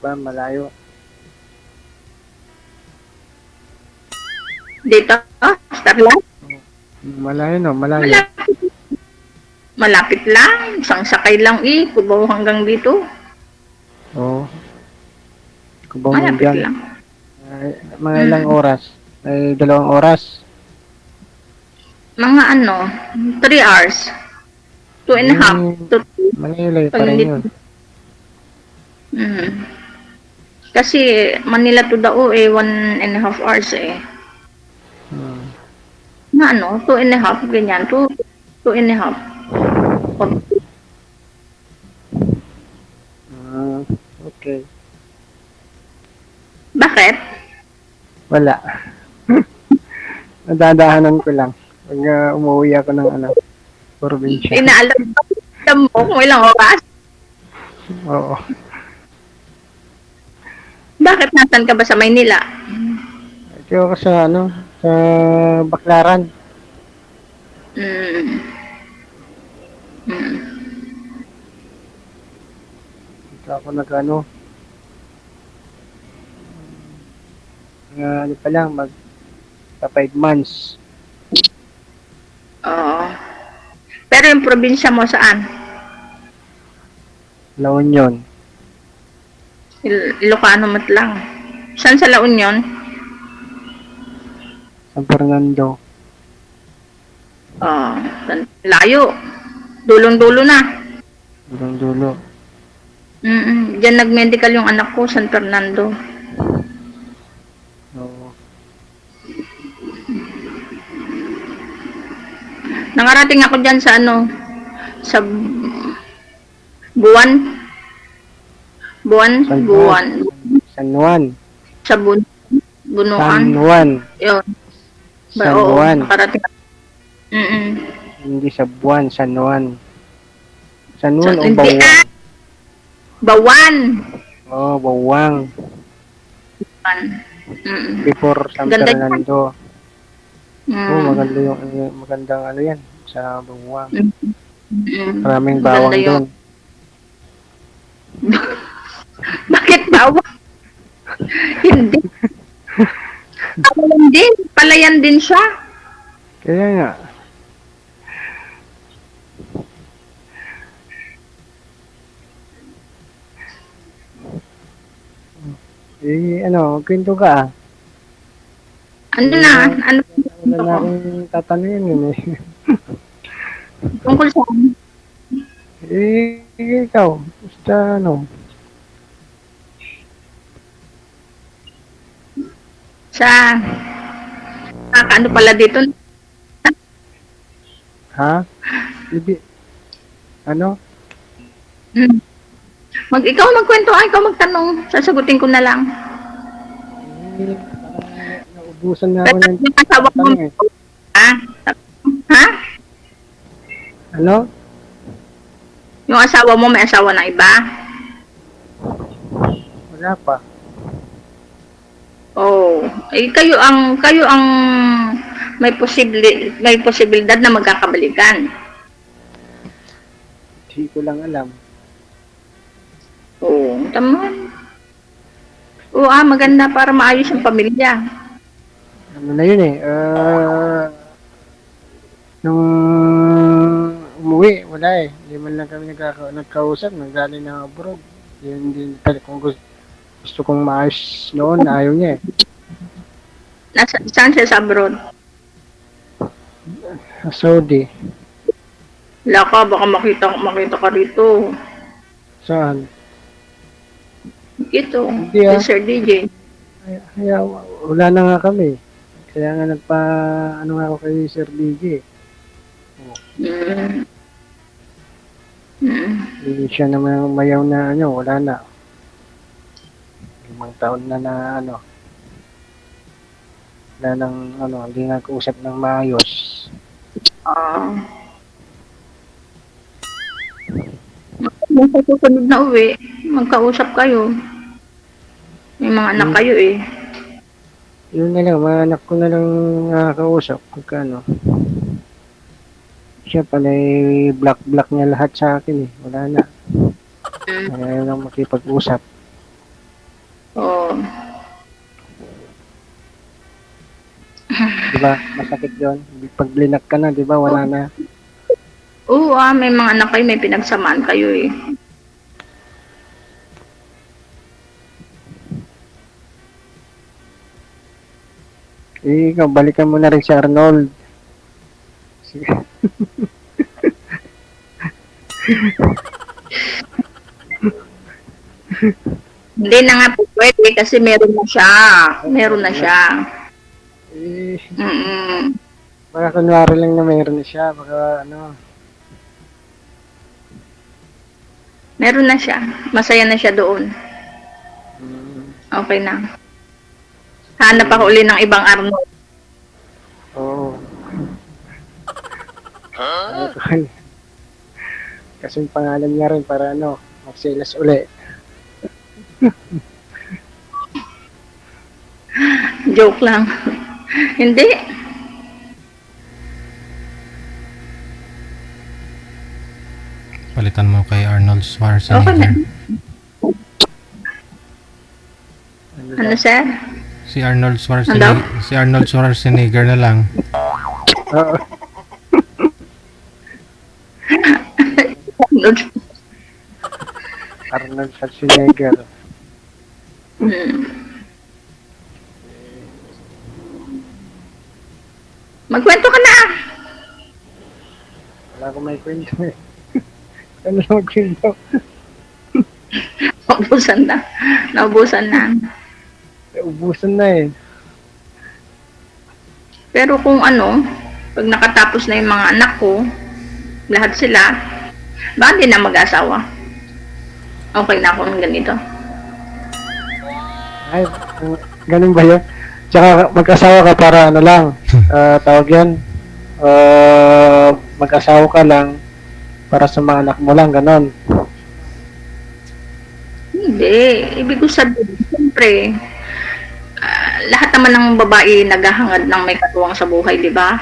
Ba, malayo. Dito? Starlight? Malayo no, malayo. Malapit lang. Isang sakay lang Cubao hanggang dito. Oo. Cubao Malapit hanggang. lang. Mga ilang oras? Ay, 2 oras? Mga 3 hours. 2 and a half. Manila pa rin yun. Kasi Manila to Dao 1 and a half hours eh. Na 2 and a half, ganyan. 2 and a half. Okay. Bakit? Wala. Nadadahanan ko lang. Pag umuwi ako ng probinsya. Inaalam mo kung ilang oras? Oo. Bakit nasan ka ba sa Maynila? Ito ako sa sa Baclaran. Ito ako pa lang, sa 5 months. Oo. Pero yung probinsya mo saan? La Union. Ilocano mat lang. Saan sa La Union? San Fernando. Layo. Dulong-dulo na. Dulo. Diyan nag-medical yung anak ko, San Fernando. Oo. Nakarating ako dyan sa sa Buwan. San Juan. Sa Bunuan. San Juan. Yun. San Juan. Nakarating. Hindi sa Buwan, San Juan. San Juan o Hindi, Bawang? Bawan. Oh, Bawang. Before San Ganda Fernando. yan. Oh, magandang yan sa Bawang. Maraming bawang Ganda yun. doon. Bakit bawang? Hindi. Palayan din siya. Kaya nga. Kwento ka. Ano na? Ano Wala na akong tatanungin yun eh. tungkol sa Ikaw, basta sa ano pala dito? ha? Ano? Hmm. Ikaw magkwento, ikaw magtanong. Sasagutin ko na lang. Naubusan na ako ng Yung asawa mo, tanong eh. ha? Ha? Ano? Yung asawa mo may asawa na iba? Wala pa. Oh, kayo ang may posibilidad na magkakabalikan. Hindi ko lang alam. Oo, tama. Oo, maganda para maayos ang pamilya. Ano na yun eh. Nung umuwi, wala eh. Hindi man lang kami nagkausap. Nagaling na abroad. Yun din. Kung gusto kong maayos noon, ayaw niya eh. Saan siya sa abroad? Sa Saudi. Wala ka, baka makita ka rito. Saan? Ito, Hindi, ah. Sir DJ. Kaya wala na nga kami. Kaya nga nga ako kay Sir DJ. Mm. Hindi siya naman mayaw na wala na. 5 taon na wala nang hindi nga kausap ng maayos. Sa susunod na uwi, magkausap kayo. May mga anak kayo eh. Yun na lang, mga anak ko na lang nakakausap pagka siya pala black niya lahat sa akin eh. Wala na. Ayaw lang makipag-usap. Oo. Diba? Masakit yun. Pag blinak ka na, diba? Wala na. Oo, may mga anak kayo, may pinagsamaan kayo eh. Ikaw, balikan mo na rin si Arnold. Sige. Hindi na nga po pwede kasi meron na siya. Meron na siya. Mm-mm. Baka kunwari lang na mayroon na siya. Baka Meron na siya. Masaya na siya doon. Okay na. Hanap ako uli ng ibang Arnold. Oo. Kasi yung pangalan niya rin para magsilas uli. Joke lang. Hindi. Palitan mo kay Arnold Okay na. Schwarzenegger. Ano, sir? Si Arnold Schwarzenegger na lang. Oo. Arnold Schwarzenegger. Magkwento ka na. Wala akong may kwento eh. Ano na magkwento? Naubusan na. Naubusan na. Ubusan na eh. Pero kung pag nakatapos na yung mga anak ko, lahat sila, baka hindi na mag-asawa. Okay na ako ng ganito. Ay, ganun ba yun? Tsaka mag-asawa ka para lang, tawag yan, mag-asawa ka lang para sa mga anak mo lang, ganon. Hindi. Ibig ko sabihin, siyempre, lahat naman ng babae naghahangad ng may katuwang sa buhay, di ba?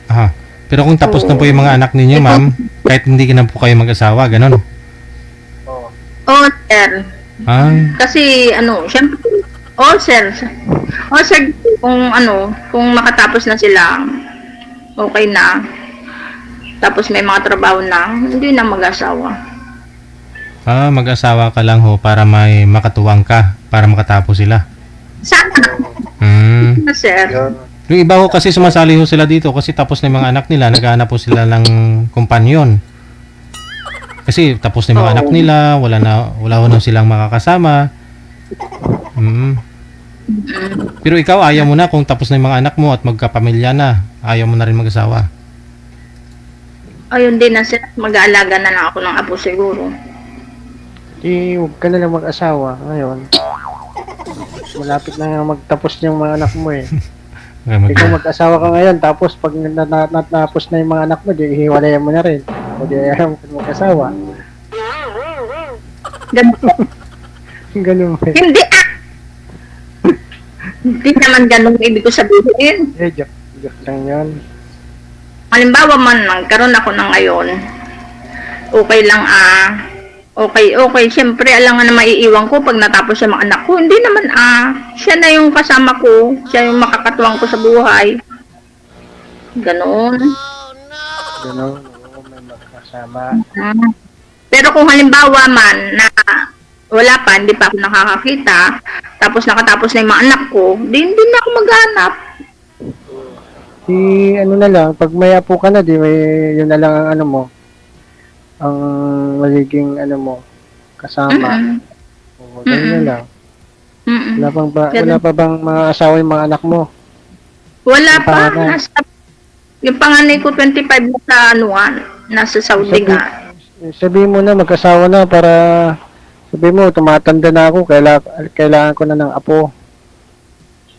Aha. Pero kung tapos na po yung mga anak ninyo, ma'am, kahit hindi na po kayo mag-asawa, ganon. Oo, sir. Kasi, siyempre, sir, kung makatapos na sila, okay na, tapos may mga trabaho na, hindi na mag-asawa. Mag-asawa ka lang ho para may makatuwang ka para makatapos sila. Sana, Hmm. sir. Yun. Yung iba ho kasi sumasali ho sila dito kasi tapos na yung mga anak nila, naghahanap po sila ng kumpanyon. Kasi tapos na yung mga anak nila, wala ho na silang makakasama. Mm. Pero ikaw, ayaw mo na kung tapos na yung mga anak mo at magkapamilya na. Ayaw mo na rin mag-asawa. Ayun din na sir, mag-aalaga na lang ako ng apo siguro. Huwag ka na lang mag-asawa ngayon. Malapit na nga magtapos yung mga anak mo eh. Ikaw mag-asawa ka ngayon, tapos pag natapos na yung mga anak mo, di hiwalayan mo na rin. O di ayaw mo mag-asawa. Ganun. Ganun ba? Hindi Hindi naman ganun ibig ko sabihin. Joke lang yun. Halimbawa man, nagkaroon ako ng ngayon, okay lang okay, siyempre alam nga na maiiwan ko pag natapos sa mga anak ko. Hindi naman siya na yung kasama ko, siya yung makakatuwang ko sa buhay. Ganon. Ganun, oo, may magkasama. Pero kung halimbawa man na wala pa, hindi pa ako nakakakita, tapos nakatapos na yung mga anak ko, hindi na ako maghanap. Ano na lang, pag may apo ka na, yun na lang ang ano mo, ang magiging ano mo, kasama. Oo, ganun na lang. Wala pa bang mga asawa yung mga anak mo? Wala Yung pa. panganay. Yung panganay ko 25 na sa nasa Saudi nga. Sabihin mo na, magkasawa na para, sabihin mo, tumatanda na ako, kailangan ko na ng apo.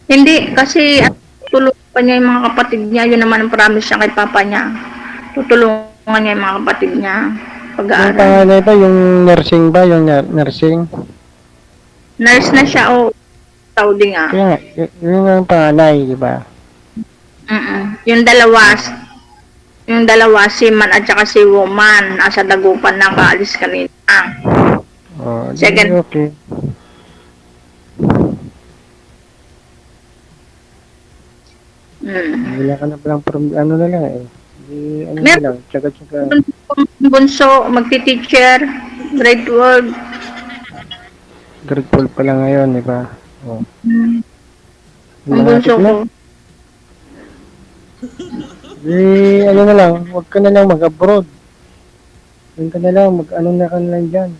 Hindi, kasi tutulungan pa niya yung mga kapatid niya. Yun naman ang promise niya kay papa niya. Tutulungan niya yung mga kapatid niya. Yung Pag-aaral. panganay ba, yung nursing ba, yung nursing? Nurse na siya o Saudi nga. Kaya nga, yun ang panganay, di ba? Yung dalawa, si man at saka si woman, nasa dagupan na kaalis kanina. Oh, di Second. okay. Wala ka na palang ano na lang eh. Di, ano na lang, tsaga-tsaga. Bunso, magti-teacher, grade 12. Grade 12 pa lang ngayon, di ba? Oh. Ang bunso ko. Di, ano na lang, huwag ka na lang mag-abroad. Huwag ka na lang, mag-ano na ka na lang dyan.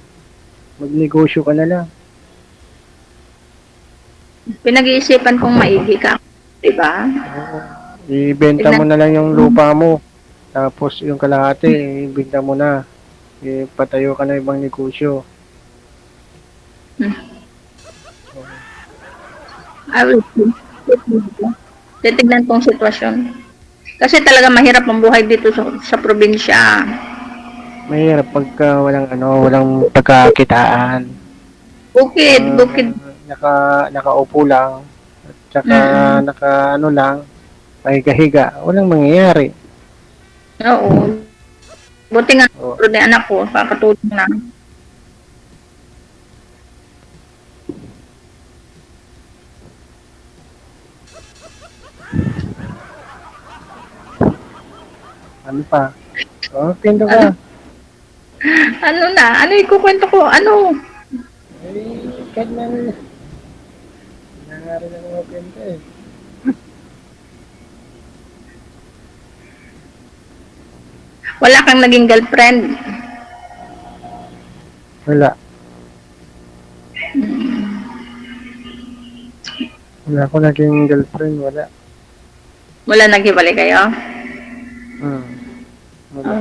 Magnegosyo ka na lang. Pinag-iisipan kong maigi ka. Diba? Ibenta mo na lang yung lupa mo. Tapos yung kalahati, ibenta mo na. Patayo ka na ibang negosyo. I will titignan tong sitwasyon. Kasi talaga mahirap ang buhay dito sa probinsya. Mahirap pagka walang pagkakitaan. Bukid. Nakaupo lang. At saka ano lang, pahiga-higa. Walang mangyayari. Oo. Buti nga, pero ni anak ko, kakatulong na. Ano pa? Oh, pinto ka. Ano na? Ano ikukwento ko? Ano? Kahit na nangyari na mga pinto eh. Wala kang naging girlfriend? Wala. Wala ko naging girlfriend, wala. Wala naghiwalay kayo? Wala.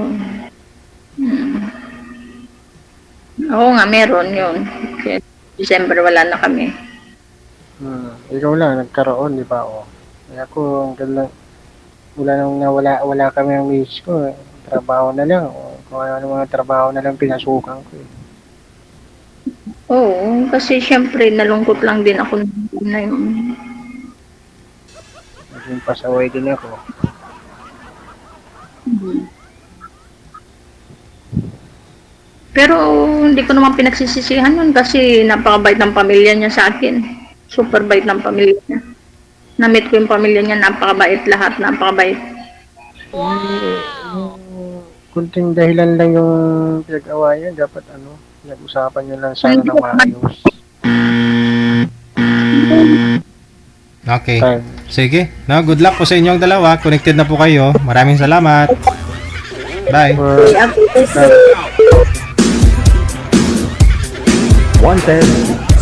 Oo nga, meron yun. Kaya December wala na kami. Ikaw lang, nagkaroon, di ba? O. Kaya ako, hanggang lang, wala kami ang miss ko. Eh. Trabaho na lang. O, kung ano mga trabaho na lang pinasukan ko. Eh. Oo, kasi syempre nalungkot lang din ako na yun. Naging pasaway din ako. Pero hindi ko naman pinagsisisihan yun kasi napakabait ng pamilya niya sa akin. Super bait ng pamilya niya. Na-meet ko yung pamilya niya, napakabait lahat, napakabait. Kunting dahilan lang yung pinag-awayan, dapat pinag-usapan nyo lang sana ng maayos. Okay. Sige. No, good luck po sa inyong dalawa. Connected na po kayo. Maraming salamat. Bye. Wanted,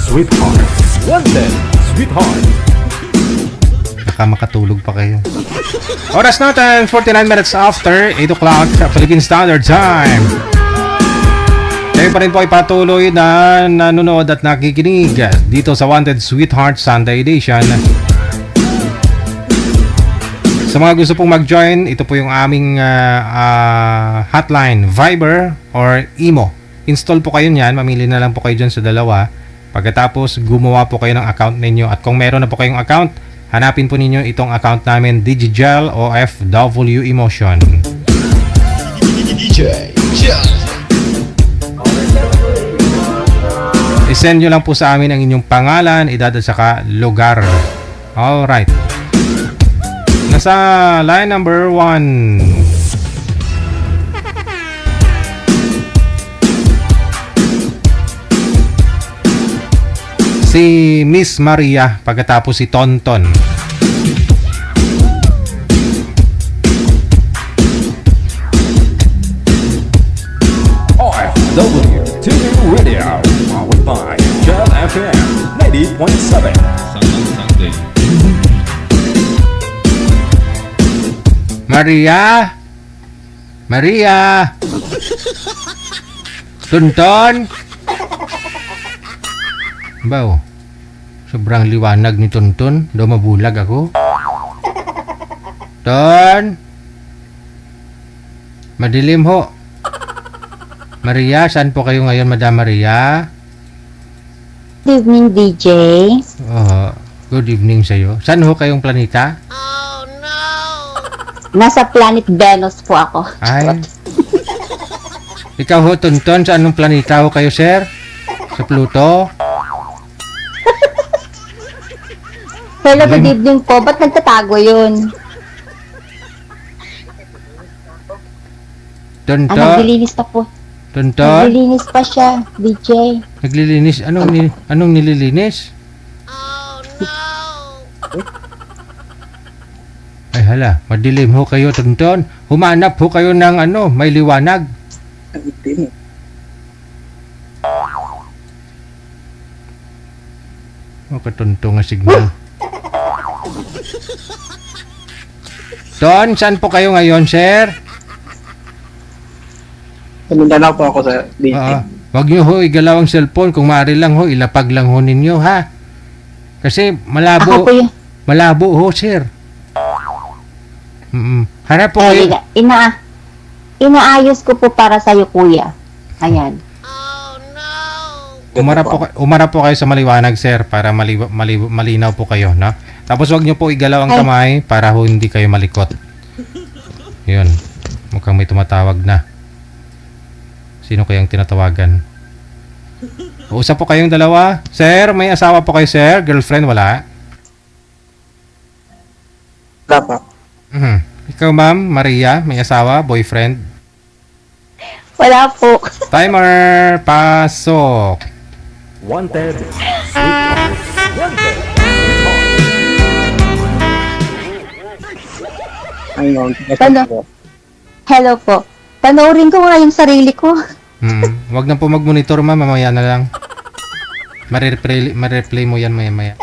sweetheart. Wanted, sweetheart. Baka makatulog pa kayo. Oras natin, 49 minutes after 8 o'clock Philippine Standard Time. Kayo pa rin po ay patuloy na nanonood at nakikinig dito sa Wanted Sweetheart Sunday Edition. Sa mga gusto pong mag-join, ito po yung aming hotline, Viber or Imo. Install po kayo niyan, mamili na lang po kayo dyan sa dalawa. Pagkatapos, gumawa po kayo ng account ninyo. At kung meron na po kayong account, hanapin po ninyo itong account namin, Digigel OFW Emotion. I-send nyo lang po sa amin ang inyong pangalan, edad at saka lugar. Alright. Nasa line number 1. Si Miss Maria, pagkatapos si Tonton. OFW TV Radio, powered by Jel FM 90.7. Sunday. Maria! Maria! Tonton! Bao, sobrang liwanag ni Tonton. Daw mabulag ako. Ton! Madilim ho. Maria, saan po kayo ngayon, Madam Maria? Good evening, DJ. Good evening sa'yo. Saan ho kayong planeta? Nasa planet Venus po ako. Ay. Ikaw ho, Tonton, sa anong planeta ho kayo, sir? Sa Pluto? Hello, good evening po. Ba't nagtatago yun? Tonton? Naglilinis pa po. Tonton? Naglilinis pa siya, DJ. Naglilinis? Anong nililinis? Ay hala, madilim ho kayo, Tonton. Humanap ho kayo ng may liwanag. Katuntong nga signal. Ton, saan po kayo ngayon, sir? Sa Mindanao po ako sa DJ. Wag nyo ho igalaw ang cellphone. Kung maaari lang ho, ilapag lang ho ninyo, ha? Kasi malabo. Ako po yun. Malabo ho, sir. Harap po kayo. Inaayos ko po para sa'yo, kuya. Ayan. Umarap po kayo sa maliwanag, sir, para malinaw po kayo, no? Tapos wag nyo po igalaw ang kamay para ho hindi kayo malikot. Yun. Mukhang may tumatawag na. Sino kayang tinatawagan? Uusap po kayong dalawa. Sir, may asawa po kayo, sir? Girlfriend, wala? Wala pa. Ikaw, ma'am, Maria, may asawa, boyfriend? Wala po. Timer, pasok. Wanted, sweetheart. Wanted, Ayun. Hello po. Panoorin ko nga yung sarili ko. Wag na po mag-monitor, ma'am. Mamaya na lang. Mareplay mo yan maya-maya.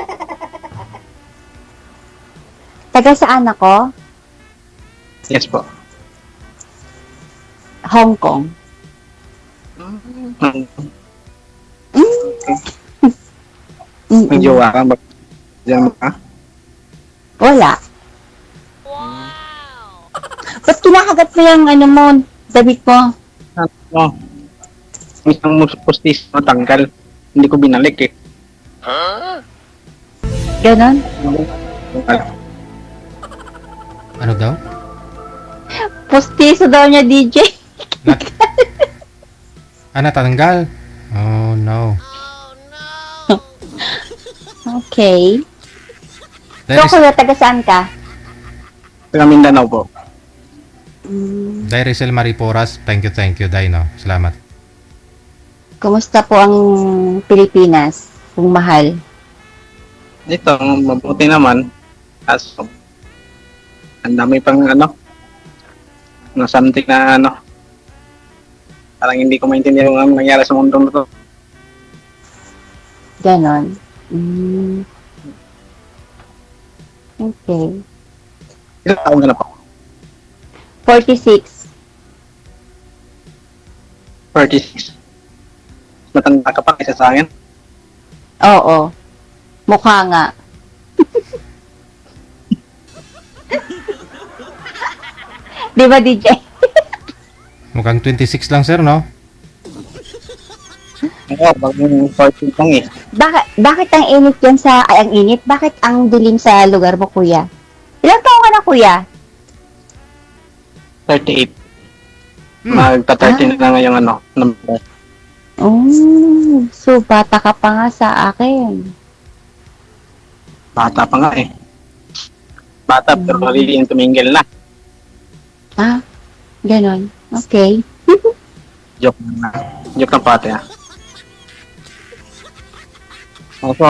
Taga saan ako? Yes po. Hong Kong. May jowa ka ba? Diyan ka? Wala. Ba't kinakagat mo yung mo, damit mo? Ano? Isang postis na tanggal. Hindi ko binalik eh. Ganon? Ano daw? Postiso daw niya, DJ. Natanggal? Oh, no. Okay. So, kuya, taga saan ka? Taga Mindanao po. Dairicel Mariporas, thank you, Dino. Salamat. Kumusta po ang Pilipinas? Kung mahal. Ito, mabuti naman. Kaso, ang dami pang na something na parang hindi ko maintindihan yung nangyari sa mundo na to. Ganon. Mm. Okay. Ilang taon ka na po? 46. 36. Matanda ka pa kaysa sa akin. Oo. Mukha nga. Di ba, DJ? Mukhang 26 lang, sir, no? Oo, bagong 40 lang eh. Bakit ang init yan ang init? Bakit ang dilim sa lugar mo, kuya? Ilang taon ka na, kuya? 38. Magta-13 na ngayong number. Oh, so bata ka pa nga sa akin. Bata pa nga eh. Bata pero maliliin tumingil na. Ah, ganon. Okay. Joke na. Joke ng pati ah. Also,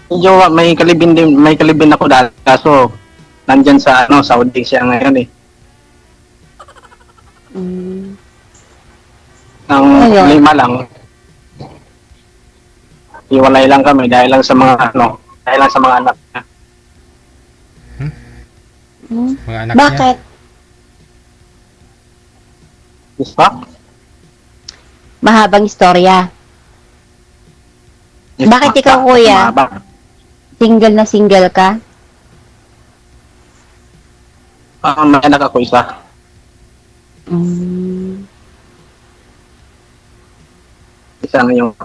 medyo may kalibin ako dahil kaso nandyan sa Saudi siya ngayon eh. Mm. Ang Ayun. 5 lang. Iwalay lang kami dahil lang sa mga anak niya. Hmm? Mga anak niya. Bakit? Yes ba? Mahabang istorya. Yes, Bakit ikaw, kuya? Mahaba. Single na single ka? May anak ako isa. Mm. Isa ngayong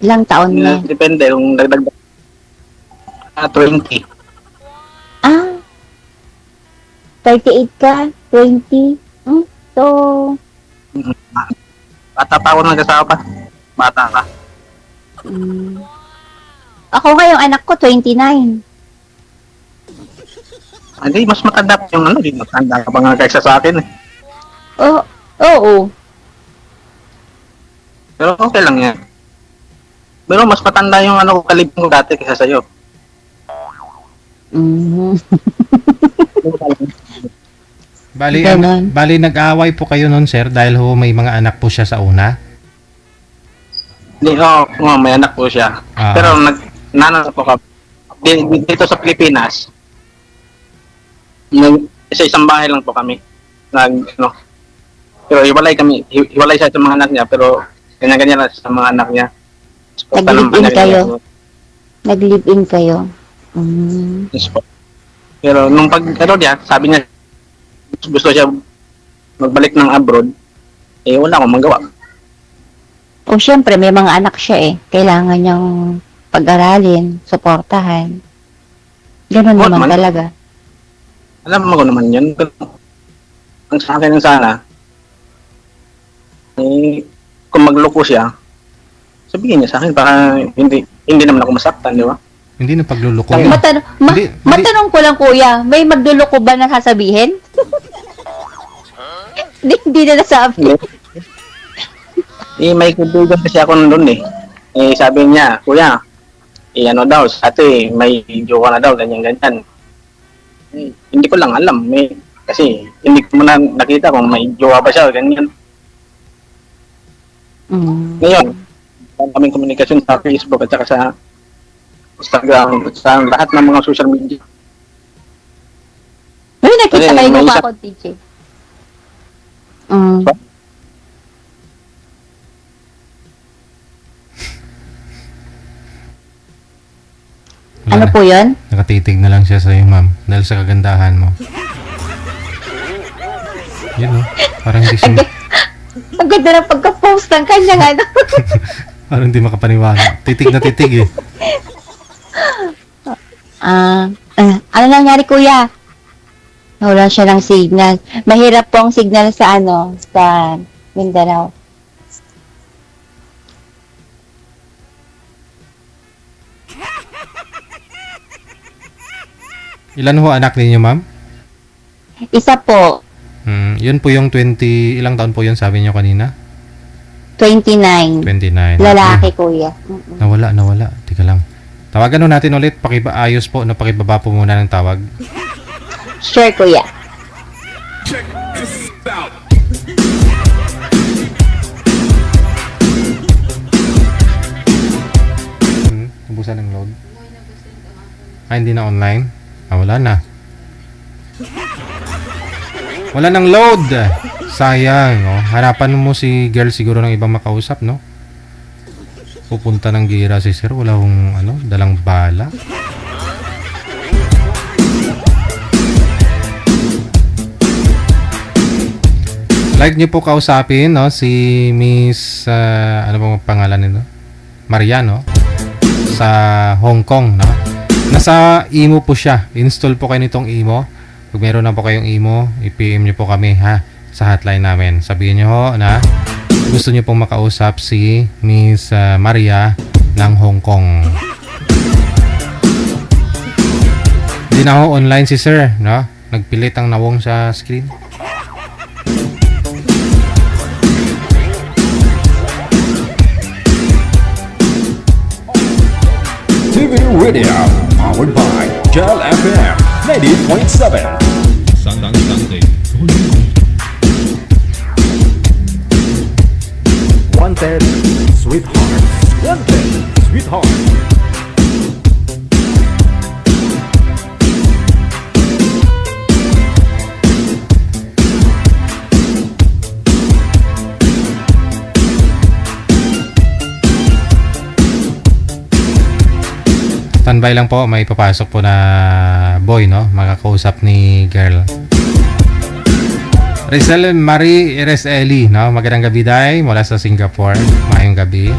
Ilang taon na? depende yung dagdag 20. Ah, 38 ka? 20? So, Bata pa ako nag-asawa pa. Bata ka. ako nga yung anak ko, 29. Hindi, mas matanda pa yung di matanda ka pa nga kaysa sa akin eh. Oh, oo. Pero okay lang yan. Pero mas matanda yung kalibin ko dati kaysa sa'yo. Mhm. Bali, Ganon. bali nag-aaway po kayo nun, sir, dahil ho may mga anak po siya sa una. Hindi, may anak po siya. Ah. Pero nanalo po ka. Dito sa Pilipinas, sa isang bahay lang po kami. Pero hiwalay siya sa mga anak niya, pero ganyan-ganyan lang sa mga anak niya. Nag-live-in kayo? Nag-live-in kayo? Yes po. Pero nung niya, sabi niya, gusto siya magbalik ng abroad, wala akong magawa. O syempre, may mga anak siya eh. Kailangan niyang pag-aralin, suportahan. Ganun Oo, naman man. talaga. Alam mo ko naman yun. Ang sa akin lang sana, kung magloko siya, sabihin niya sa akin para hindi naman ako masaktan, di ba? Hindi na pagluluko. Matanong ko lang, kuya, may magduloko ba na sasabihin? Hindi na nasabi. May kaibigan kasi ako nandun eh. Sabi niya, kuya, daw, ate, may jowa na daw, ganyan-ganyan. Hindi ko lang alam, kasi hindi ko na nakita kung may jowa ba siya, ganyan. Ngayon, kaming komunikasyon sa Facebook at saka sa Instagram at sa lahat ng mga social media. May nakita Kasi kayo may mukha isa- ko, DJ. Ano po yun? Nakatitig na lang siya sa iyo, ma'am, dahil sa kagandahan mo. Yun, parang di siya, Ang ganda ng pagka-post ng kanyang ano. parang di makapaniwala. Titig na titig eh. Ano nangyari, kuya? Wala siya ng signal. Mahirap po ang signal sa sa Mindanao. Ilan ho anak ninyo, ma'am? Isa po, Yun po yung 20, ilang taon po yun sabi niyo kanina? 29. 29. Lalaki, kuya. Mm-mm. Nawala. Teka lang. Tawagan nun natin ulit. Pakibaayos po, no? Pakibaba po muna ng tawag. Sure, kuya. Check this out. Nabusan ng load. Hindi na online. Wala na. Wala nang load. Sayang, oh. Hanapan mo si girl siguro ng ibang makausap, no? Pupunta ng gira si sir. Wala akong, dalang bala. Like niyo po kausapin, no? Si Miss, ano bang pangalan nito? Maria, no? Sa Hong Kong, no? Nasa imo po siya. Install po kayo nitong imo. Pag meron na po kayong imo, i-PM niyo po kami, ha? Sa hotline namin. Sabihin niyo ho na gusto niyo pong makausap si Miss Maria ng Hong Kong. Hindi na ho online si sir, no? Nagpilit ang nawong sa screen. TV Radio, powered by Gel FM 90.7. Sunday. Wanted, Sweetheart. Wanted, Sweetheart. Standby lang po, may papasok po na boy, no? Makakausap ni girl. Rizal Marie Ireseli, no? Magandang gabi, day, mula sa Singapore. Mayong gabi.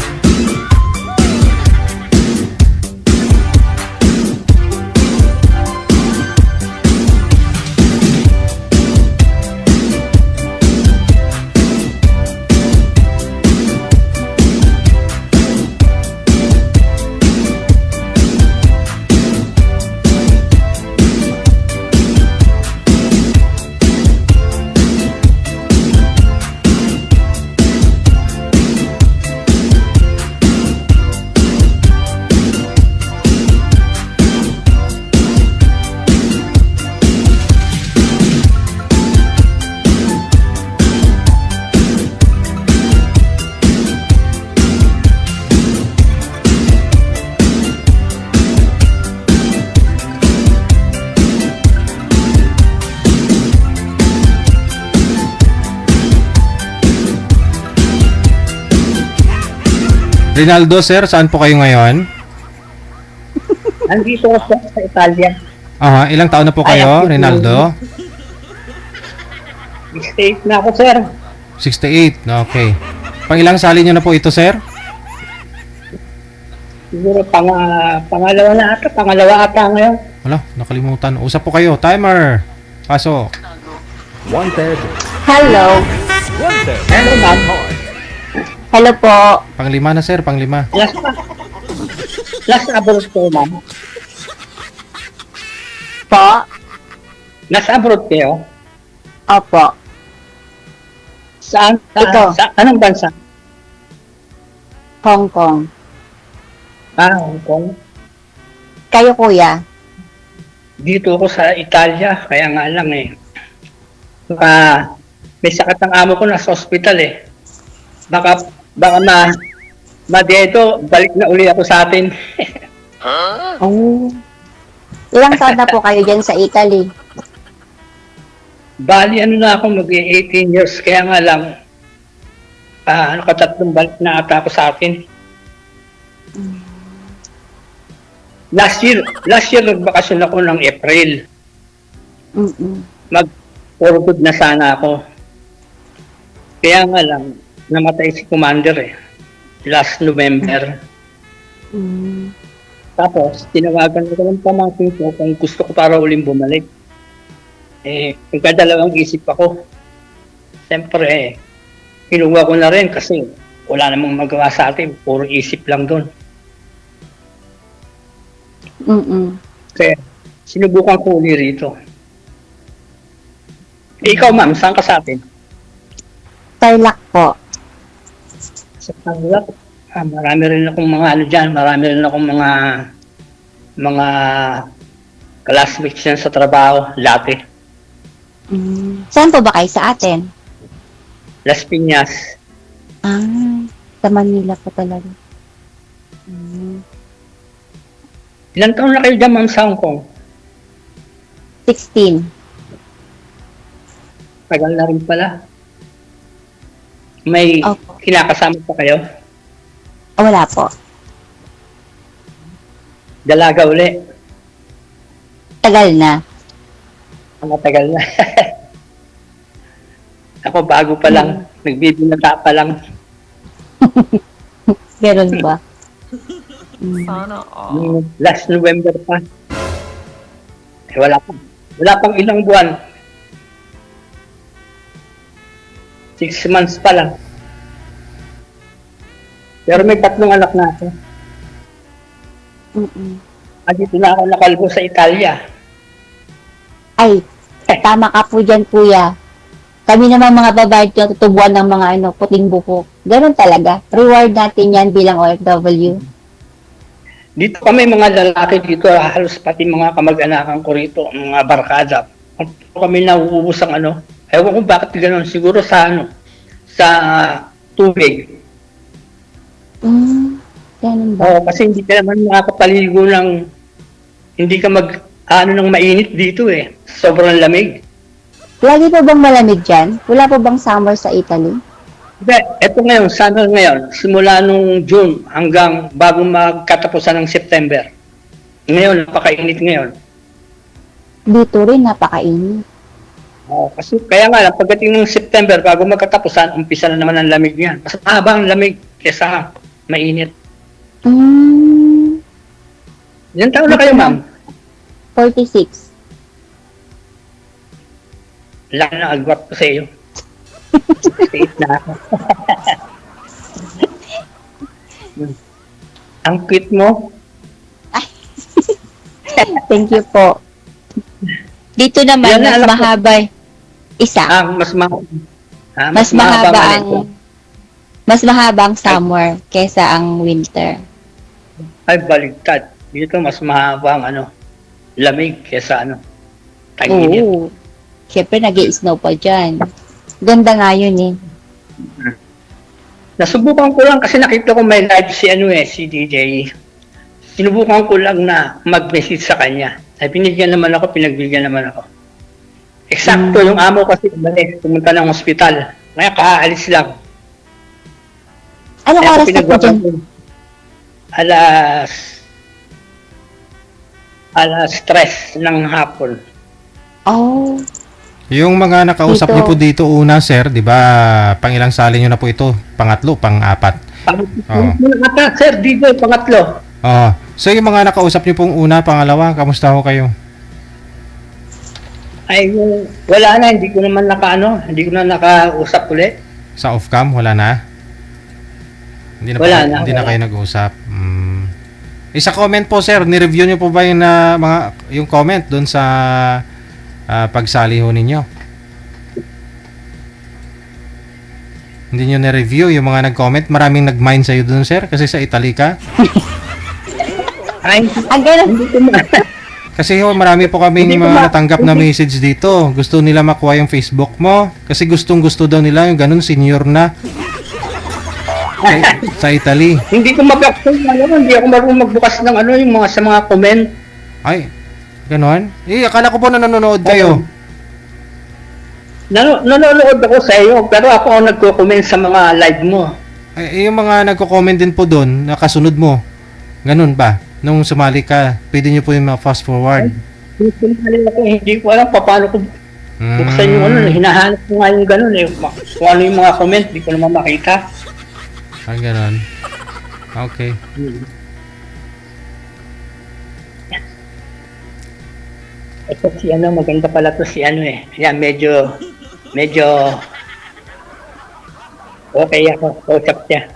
Rinaldo, sir, saan po kayo ngayon? Andito ako sa Italia. Aha, ilang taon na po kayo, Rinaldo? Mistake na ako, sir. 68, okay. Pang ilang sali nyo na po ito, sir? Siguro pangalawa ata ngayon. Wala, nakalimutan. Usap po kayo, timer. Paso. Wanted, Hello. Wanted. Ano, ma'am? Hello po. Panglima na, sir, panglima. Last abroad ko, ma'am. Po. Nasa abroad kayo? Opo. Saan? Ito. Sa anong bansa? Hong Kong. Hong Kong. Kayo, kuya? Dito ako sa Italia, kaya nga lang eh. May sakit ng amo ko nasa hospital eh. Baka ma-dieto, balik na uli ako sa atin. Oh. Ilang taon na po kayo dyan sa Italy? Bali, na ako, mag-18 years, kaya nga lang, tatlong balik na ata ako sa atin. Last year, nagbakasyon ako ng April. For good na sana ako. Kaya nga lang, namatay si Commander eh. Last November. Tapos, tinawagan ko ng pamangkin ko kung gusto ko para uling bumalik. Nagkadalawang isip ako. Siyempre, kinuha ko na rin kasi wala namang magawa sa atin. Puro isip lang doon. Kaya, sinubukan ko uli rito. Ikaw, ma'am, saan ka sa atin? Tarlac po. Sa tanggap, marami rin akong mga ano dyan, marami rin akong mga classmates yan sa trabaho, dati. Saan po ba kayo sa atin? Las Piñas. Ah, sa Manila po talaga. Mm, Ilang taon na kayo dyan, Ma'am, sa Hong Kong? 16. Tagal na rin pala. May Opo. kinakasama pa kayo? Wala po. Dalaga uli. Tagal na. Ang matagal na. Ako bago pa lang. Nagbibinata pa lang. Ganun ba? Last November pa. Wala pa. Wala pang ilang buwan. 6 months pa lang. Pero may 3 anak na ako. Mm-mm. Dito na ako nakalbo sa Italia. Ay, tama ka po dyan, kuya. Kami naman mga babae tutubuan ng mga puting buhok. Ganun talaga. Reward natin yan bilang OFW. Dito kami mga lalaki dito, halos pati mga kamag-anakan ko rito, mga barkada. Kami nauubos ang ewan ko bakit gano'n, siguro sa sa tubig. Ganun ba? Oo, kasi hindi ka naman makakapaligo ng, hindi ka ng mainit dito eh. Sobrang lamig. Lagi pa bang malamig dyan? Wala pa bang summer sa Italy? Hindi, eto ngayon, summer ngayon, simula nung June hanggang bago magkatapusan ng September. Ngayon, napakainit ngayon. Dito rin, napakainit. Kasi kaya nga lang, pagdating ng September, bago magkatapusan, umpisa na naman ang lamig niyan. Mas mahaba ang lamig kesa mainit. Ilan taon na kayo, ma'am? 46. Laki na agwat ko sa iyo. 68 na ako. Ang cute mo. Thank you po. Dito naman, Yan na, mas alam ko. mahaba. Isa. Mas mahaba ang summer kesa ang winter. Ay, baligtad. Dito mas mahaba ang lamig kesa tag-init. Oo. Siyempre, nag-i-snow pa dyan. Ganda nga yun eh. Nasubukan ko lang kasi nakita ko may live si DJ. Sinubukan ko lang na mag-message sa kanya. Ay, pinagbigyan naman ako. Eksakto, yung amo kasi pumunta ng ospital. Kaya kaalis lang. Anong Kaya oras na po dyan? Alas 3 ng hapon. Oh. Yung mga nakausap Dito. niyo po dito una, sir, di ba, pangilang sali niyo na po ito? Pangatlo, pang-apat? Oo. Sir, DJ, pangatlo. So yung mga nakausap niyo pong una, pangalawa, kamusta ho kayo? Ay, wala na, hindi ko na nakausap ulit. Sa off-cam, wala na? Hindi na, Wala pa, na, hindi na wala. kayo nag-usap. Isa comment po, sir, ni-review niyo po ba yung comment doon sa pagsali ho ninyo? Hindi nyo na-review yung mga nag-comment? Maraming nag-mind sa'yo doon, sir? Kasi sa Italy ka? Ay, Ang ganun. hindi ko na. Kasi ho, marami po kaming Hindi ko mga ma- natanggap na message dito. Gusto nila makuha yung Facebook mo. Kasi gustong-gusto daw nila yung ganun, senior na. Sa Italy. Hindi ko mabuksan hindi ako marunong magbukas ng yung mga sa mga comment. Ay, ganon? Akala ko po na nanonood kayo. Nanonood ako sa iyo, pero ako ang nagko-comment sa mga live mo. Ay, yung mga nagko-comment din po doon, nakasunod mo. Ganun ba? Nung sumali ka, pwede nyo po yung fast forward. Hindi ko alam paano ko buksan yung hinahanap ko nga yung ganun eh. Kung ano yung mga comment, hindi ko naman makita. Ganon. Okay. Ito si maganda pala to si Yan, medyo okay ako, kausap siya.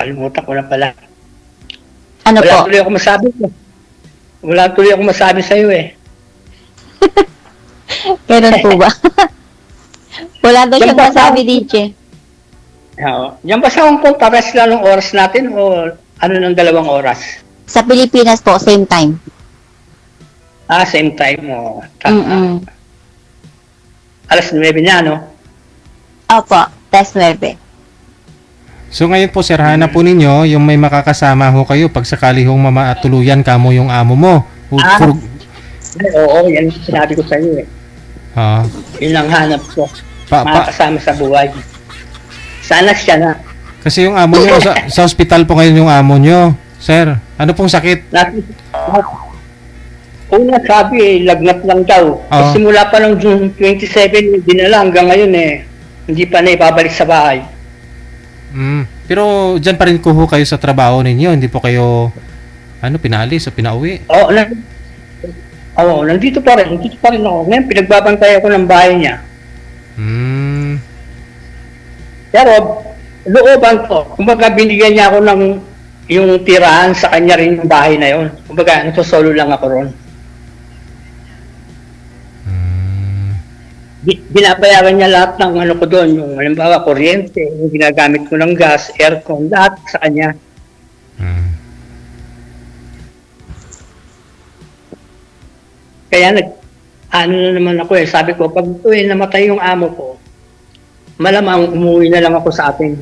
Kalimutan ko na pala. Ano Wala po? tuloy ako masabi sa iyo eh. Ganun po ba? Wala daw siyang masabi, DJ. Yan ba sa Hong Kong, pares lang ng oras natin o ano ng 2 oras? Sa Pilipinas po, same time. Same time o. Mm-mm. Alas 9 niya, no? Opo, test 9. So ngayon po sir, hanap po ninyo yung may makakasama ho kayo pag sakali hong mamatuluyan ka mo yung amo mo. Oo, yan yung sinabi ko sa iyo eh. Yun ang hanap ko. Makakasama sa buhay. Sana siya na. Kasi yung amo nyo, sa ospital po ngayon yung amo nyo. Sir, ano pong sakit? Una sabi lagnat lang daw. Simula pa ng June 27, dinala hanggang ngayon eh. Hindi pa na ibabalik sa bahay. Pero dyan pa rin kuho kayo sa trabaho ninyo, hindi po kayo pinalis o pinauwi? Nandito pa rin ako. Ngayon, pinagbabantay ako ng bahay niya. Pero, looban ko. Kumbaga, binigyan niya ako ng yung tirahan sa kanya rin yung bahay na yun. Kumbaga, solo lang ako ron. Binabayaran niya lahat ng ano ko doon, yung halimbawa kuryente, yung ginagamit ko ng gas, aircon, lahat sa kanya. Kaya ano na naman ako sabi ko, pag namatay yung amo ko, malamang umuwi na lang ako sa atin.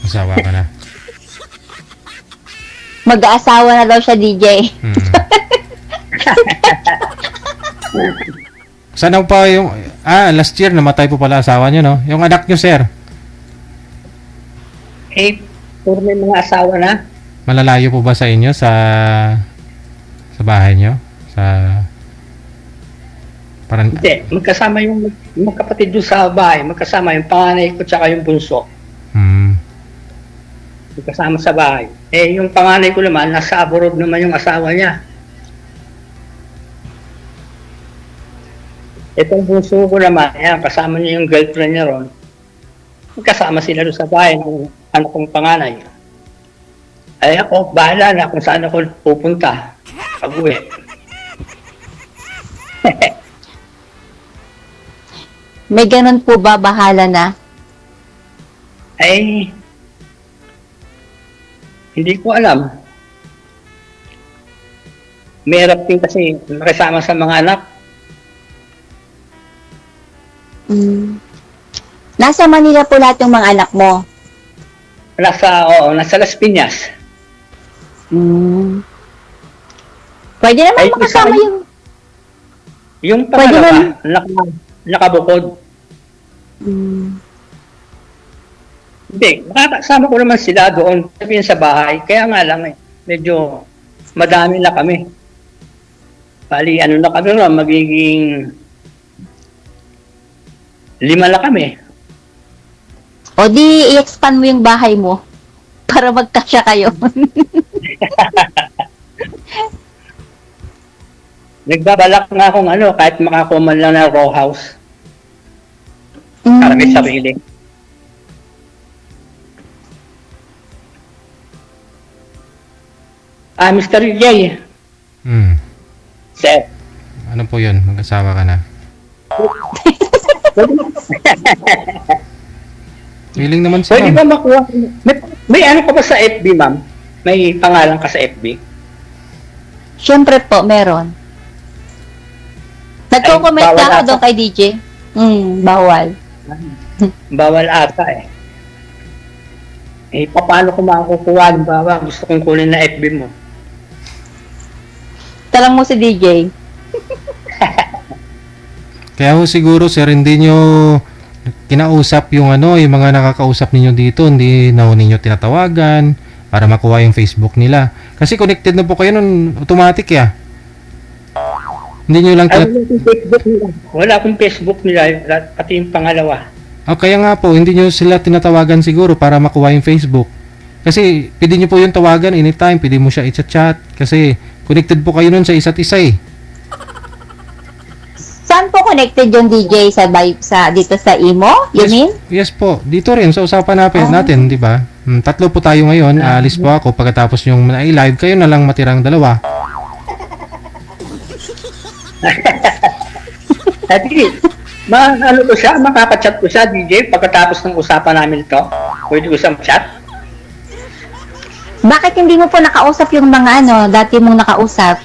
Asawa ka na. Mag-aasawa na daw siya, DJ. Sana pa yung last year namatay po pala asawa niyo, no? Yung anak niyo, sir. Puro may mga asawa na. Malalayo po ba sa inyo sa bahay niyo? Hindi, magkasama yung magkapatid doon sa bahay, magkasama yung panganay ko tsaka yung bunso. Magkasama sa bahay. Yung panganay ko naman, nasa abroad naman yung asawa niya. Itong bunso ko naman, kasama niya yung girlfriend niya ron. Magkasama sila doon sa bahay ng ano kong panganay. Ay ako, bahala na kung saan ako pupunta. Pag-uwi. May ganun po ba, bahala na? Hindi ko alam. Mahirap din kasi makisama sa mga anak. Nasa Manila po lahat yung mga anak mo? Nasa Las Piñas. Pwede naman makasama yung pangalawa, nakabukod. Hindi, makakasama ko naman sila doon, sabihin sa bahay. Kaya nga lang medyo madami na kami. Bali, na kami naman, magiging 5 na kami. O di, i-expand mo yung bahay mo para magkasya kayo. Nagbabalak nga akong kahit makakuha man lang na row house. Para may sarili. Mr. J. Sir. Ano po yun? Mag-asawa ka na? Feeling naman siya. Pwede ba makuha? May ano ka ba sa FB, ma'am? May pangalan ka sa FB? Siyempre po, meron. Nagko-comment na ako doon kay DJ. Bawal. Bawal ata paano ko makukuha? Halimbawa, gusto kong kunin na FB mo. Talang mo si DJ. Kaya ho siguro sir, hindi nyo kinausap yung yung mga nakakausap ninyo dito, hindi na ho ninyo tinatawagan para makuha yung Facebook nila. Kasi connected na po kayo nun, automatic Hindi nyo lang wala akong Facebook nila, pati yung pangalawa. Kaya nga po, hindi nyo sila tinatawagan siguro para makuha yung Facebook. Kasi pwede nyo po yung tawagan anytime, pwede mo siya i-chat kasi connected po kayo nun sa isa't isa Saan po connected yung DJ dito sa Imo? You mean? Yes po. Dito rin sa usapan natin, di ba? 3 po tayo ngayon. Alis po ako pagkatapos yung live kayo na lang matirang 2. Sige, ano ko siya, makaka-chat ko siya, DJ, pagkatapos ng usapan namin ito. Pwede ko siyang chat. Bakit hindi mo po nakausap yung mga dati mong nakausap?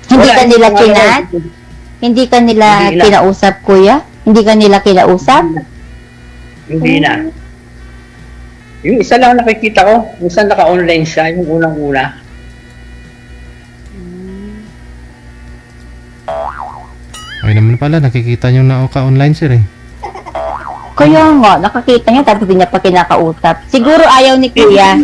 Hindi Wala, ka nila hindi kinat? Hindi ka nila Hindi na. kinausap, kuya? Hindi ka nila kinausap? Hindi na. Yung isa lang nakikita ko, yung isa naka-online siya, yung unang-una. Ay naman pala, nakikita nyo na ka-online sir eh. Kaya nga, nakakita niya tapos hindi niya pa kinakausap. Siguro ayaw ni kuya.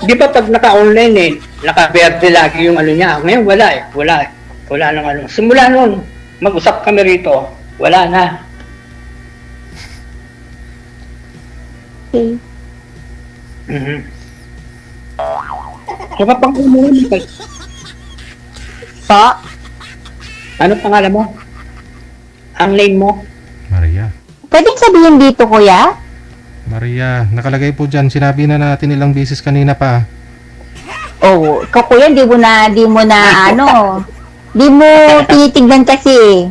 Di ba pag naka-online eh, naka-verde lagi yung ano niya. Ngayon wala eh, wala eh. Wala nang ano. Simula noon, mag-usap kami rito, wala na. Okay. Mhm. Kaya pang umuwi ka. Po? Ano pangalan mo? Ang name mo? Maria. Pwedeng sabihin dito, kuya? Maria, nakalagay po dyan. Sinabi na natin ilang beses kanina pa. Oh, ikaw kuya, di mo na di mo tinitignan kasi.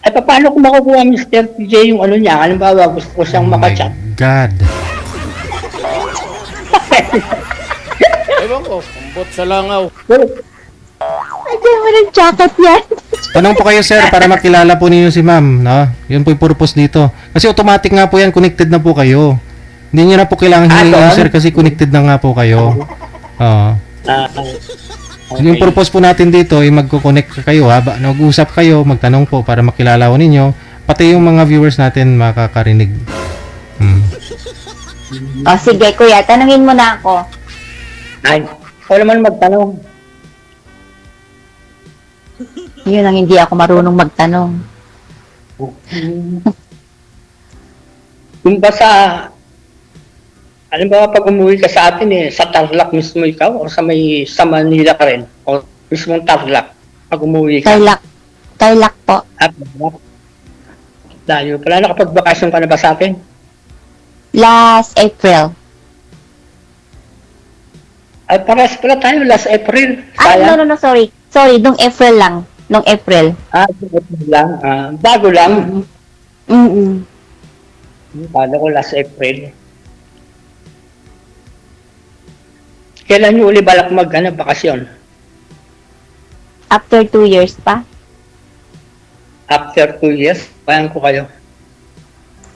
Ay, paano ko makukuha Mr. TJ yung ano niya? Halimbawa, gusto ko siyang Oh my makachat. God. Ewan ko, kumbot sa langaw. Ay, di mo ng jacket yan. Tanong po kayo sir para makilala po ninyo si ma'am, no? Yun po yung purpose dito. Kasi automatic nga po yan, connected na po kayo. Hindi nyo na po kailangan hingin sir kasi connected na nga po kayo. Oo. Yung purpose po natin dito ay magko-connect kayo, nag-usap kayo, magtanong po para makilala ko ninyo. Pati yung mga viewers natin makakarinig. O, sige, kuya, tanungin mo na ako. Ay, ako naman magtanong. Yun ang hindi ako marunong magtanong. Kung ba halimbawa pag umuwi ka sa atin sa Tarlac mismo ikaw o sa Manila ka rin? O mismong Tarlac pag umuwi ka? Tarlac po. Tarlac. Layo pala, nakapagbakasyon ka na ba sa atin? Last April. Ay, pares pala tayo, last April. Ay, Kaya? no, sorry. Sorry, nung April lang. Nung April. April lang. Bago lang. Kala ko last April. Kailan nyo uli balak bakasyon? After 2 years pa. After 2 years? Bayan ko kayo.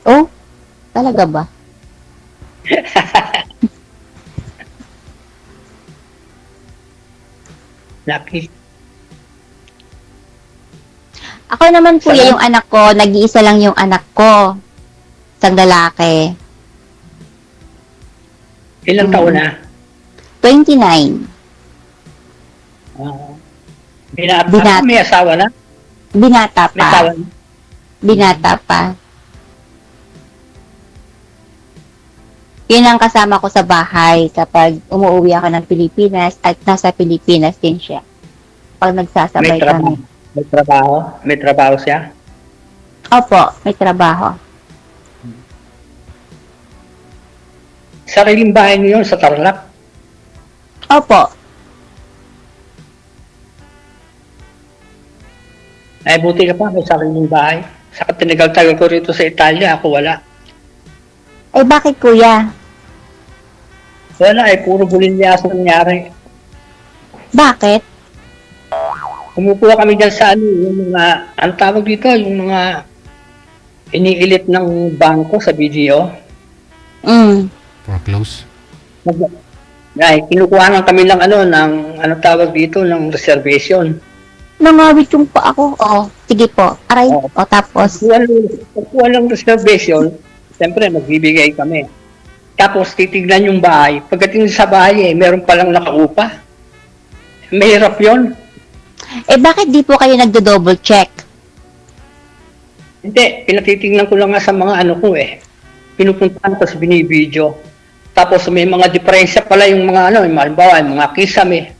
Oh, talaga ba? Lucky. Ako naman kuya, yung anak ko, nag-iisa lang yung anak ko. Isang lalaki. Ilang taon na? 29. Binata. May asawa na? Binata May asawa pa. na? Binata pa. Yun ang kasama ko sa bahay kapag umuwi ako ng Pilipinas at nasa Pilipinas din siya. Pag nagsasabay kami. May trabaho? May trabaho siya? Opo, may trabaho. Sariling bahay niyo yun sa Tarlac? Opo. Ay, buti ka pa, may sariling bahay. Saka tinagal-tagal ko rito sa Italia, ako wala. Eh, bakit kuya? Wala puro bulilyas nangyari. Bakit? Kumukuha kami dyan sa yung mga, ang tawag dito, yung mga iniilit ng bangko sa BDO. For close. Ay, kinukuha nga kami ng ng tawag dito, ng reservation. Nangawit yung pa ako. Oo, sige po. Aray, tapos. Pagkuha ng reservation, siyempre magbibigay kami. Tapos titignan yung bahay. Pagdating sa bahay, meron palang nakaupa. Mahirap yun. Eh, bakit di po kayo nagdo-double check? Hindi, pinatitignan ko lang nga sa mga pinupuntahan ko sa binibidyo. Tapos may mga diferensya pala yung mga yung halimbawa, yung mga kisame,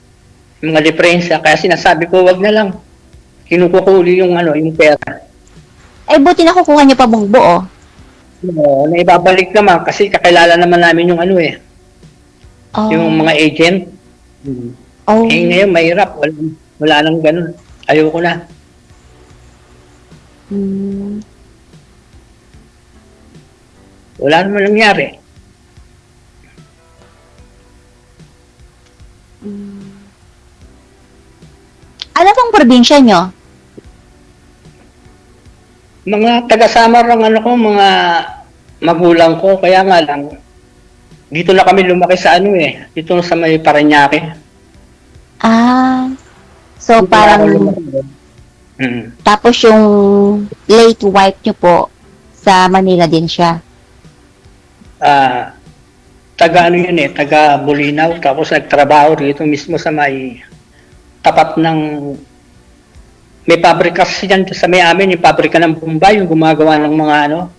yung mga diferensya. Kaya sinasabi ko, wag na lang. Kinukukuli yung yung pera. Eh, buti nakukuha niyo pa buong buo. No, naibabalik naman kasi kakilala naman namin yung Oh. yung mga agent. Oh. Eh ngayon mahirap, wala nang ganun. Ayoko na. Mm. Wala naman nangyari. Ano pong probinsya nyo? Mga taga-Samar ang ano ko, mga magulang ko, kaya nga lang, dito na kami lumaki sa ano eh, dito sa may Parañaque. Ah, so Dito na parang, ako lumaki. Mm. tapos yung late wife nyo po, sa Manila din siya. Taga ano yun eh, taga Bulinaw, tapos nagtrabaho dito mismo sa may tapat ng may pabrika yan sa may amin, yung pabrika ng Bombay, yung gumagawa ng mga ano,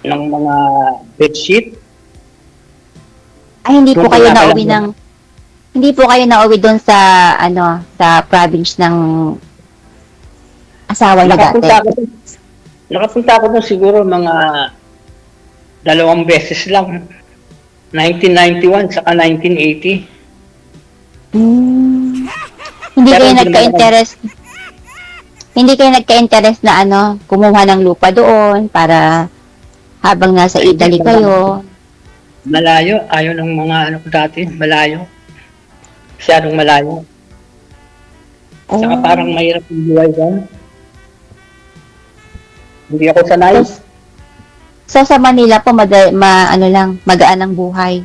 ng mga bedsheet. Ay, hindi po Doon kayo po nauwi nakalaman. hindi po kayo nauwi doon sa, ano, sa province ng asawa niyo dati. Nakapunta ako doon siguro mga 2 beses lang. 1991 saka 1980. Hindi Pero kayo hindi nagka-interest, hindi kayo nagka-interest na ano, kumuha ng lupa doon para habang nasa Ay, Italy hindi kayo. Malayo, ayaw ng mga ano ko dati, malayo. Masyadong malayo. Saka Oh. parang mahirap yung buhay doon. Hindi ako sanay. So sa Manila po ano lang, magaan ang buhay.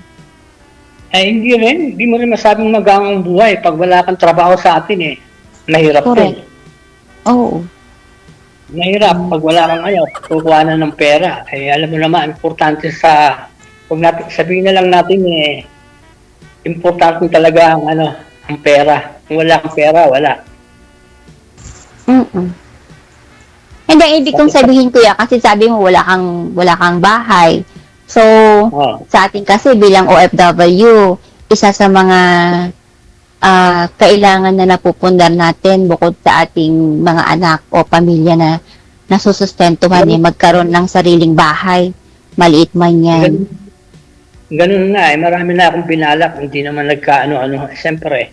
Eh, hindi rin. Hindi mo rin masabing magaan ang buhay pag wala kang trabaho sa atin eh. Mahirap Correct. din. Oo. Mahirap pag wala kang kukuha na ng pera. Eh, alam mo naman, importante huwag natin, sabihin na lang natin importante talaga ang pera. Kung wala kang pera, wala. Hindi, ibig kong sabihin kuya, kasi sabi mo wala kang bahay. So, sa atin kasi bilang OFW, isa sa mga kailangan na napupundar natin bukod sa ating mga anak o pamilya na nasusustentuhan magkaroon ng sariling bahay. Maliit man yan. Ganun na eh. Marami na akong binalak. Hindi naman nagkaano-ano. Siyempre,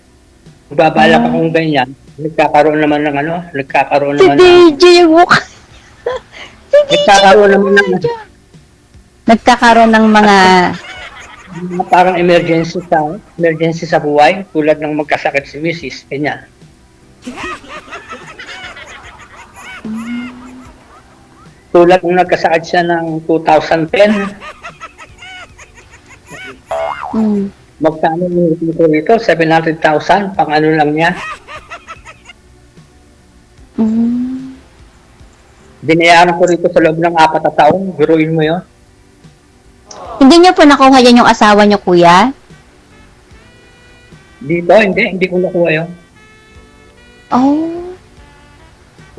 babalak akong ganyan. Nagkakaroon naman ng nagkakaroon Si naman DJ yung mukha. Si DJ nagkakaroon naman ng nagkakaroon ng mga parang emergency sa buhay, tulad ng magkasakit si Mrs. Ganyan. Tulad nung nagkasakit siya ng 2010, magkano yung dito rito? 700,000, pang ano lang niya. Binayaran ko rito sa loob ng 4 na taon, biruin mo yun. Hindi niyo po nakuha yan yung asawa niyo, kuya? Dito, hindi ko nakuha yun. Oh.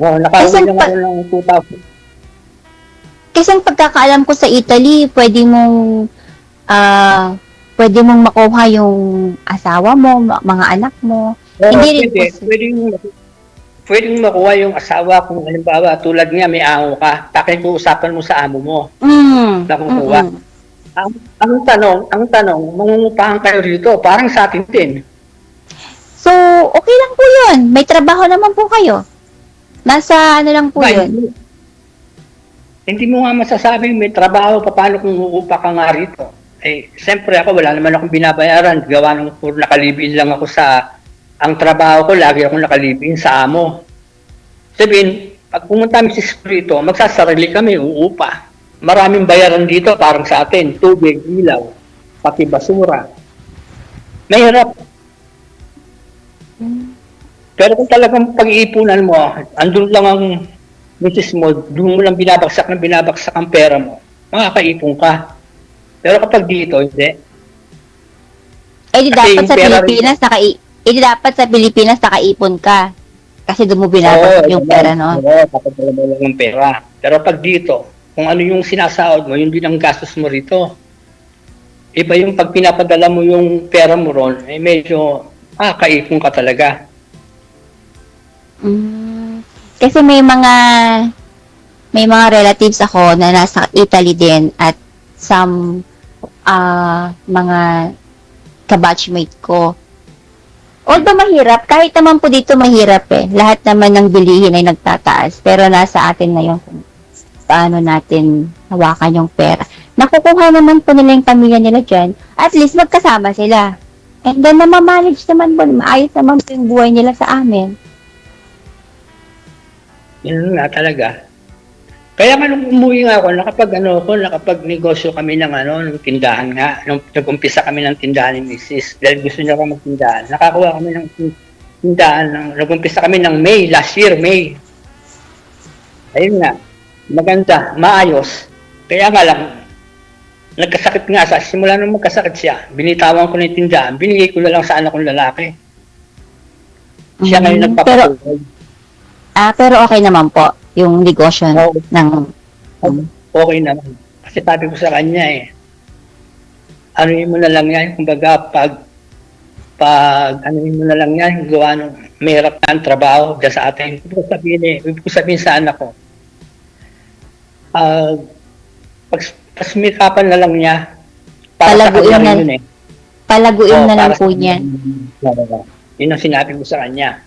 Nakauwi lang ako ng 2,000. Kasi ang pagkakaalam ko sa Italy, pwede mong makuha yung asawa mo, mga anak mo. Hindi rin pwedeng makuha yung asawa kung halimbawa tulad niya may amo ka, pakikiusapan mo sa amo mo. Nakukuha. Ang tanong, mangungupahan kayo rito, parang sa atin din. So, okay lang po yun. May trabaho naman po kayo. Nasa ano lang po yun. Hindi mo nga masasabing may trabaho, paano kung uupa ka nga rito? Eh, siyempre ako, wala naman akong binabayaran. Gawa ng nakalibin lang ako ang trabaho ko, lagi akong nakalibin sa amo. Sabihin, pag pumunta kami sa rito, magsasarili kami, uupa. Maraming bayaran dito, parang sa atin, tubig, ilaw, pati basura. Mahirap. Pero kung talagang pag-iipunan mo, andun lang ang misis mo, doon mo lang binabagsak ang pera mo, makakaipon ka. Pero kapag dito, hindi. Di dapat sa Pilipinas, dapat sa Pilipinas nakaipon ka. Kasi doon mo binabagsak yung pera, no? Oo, dapat mo lang yung pera. Pero pag dito, kung ano yung sinasahod mo, yun din ang gastos mo rito. Iba yung pag pinapadala mo yung pera mo ron, medyo kaipon ka talaga. Kasi may mga relatives ako na nasa Italy din at some mga kabatchmate ko. Although mahirap, kahit naman po dito mahirap eh. Lahat naman ng bilihin ay nagtataas. Pero nasa atin na yung kung paano natin hawakan yung pera. Nakukuha naman po nila yung pamilya nila dyan. At least magkasama sila. And then namamanage naman po, maayos naman po yung buhay nila sa amin. Yun nga talaga. Kaya nga nung umuwi nga ako, nakapag-negosyo kami ng tindahan nga. Nung nag-umpisa kami ng tindahan ni Mrs. Dahil gusto niya ako magtindahan. Nakakuha kami ng tindahan. Nag-umpisa kami ng May, last year, May. Ayun nga. Maganda, maayos. Kaya nga lang, nagkasakit nga sa simula nung magkasakit siya, binitawan ko na yung tindahan, binigay ko na lang sa anak kong lalaki. Siya ngayon nagpapatuloy. Pero okay naman po yung negosyo Oo. ng Okay naman. Kasi sabi ko sa kanya anuin mo na lang yan, kumbaga pag anuin mo na lang yan, gawa nung mahirap na ang trabaho dyan sa atin. Ibig ko sabihin sa anak ko, pasmikapan na lang niya para sa Palaguin kanya na- rin yun palaguin na lang para po sa- niyan. Yun ang sinabi ko sa kanya.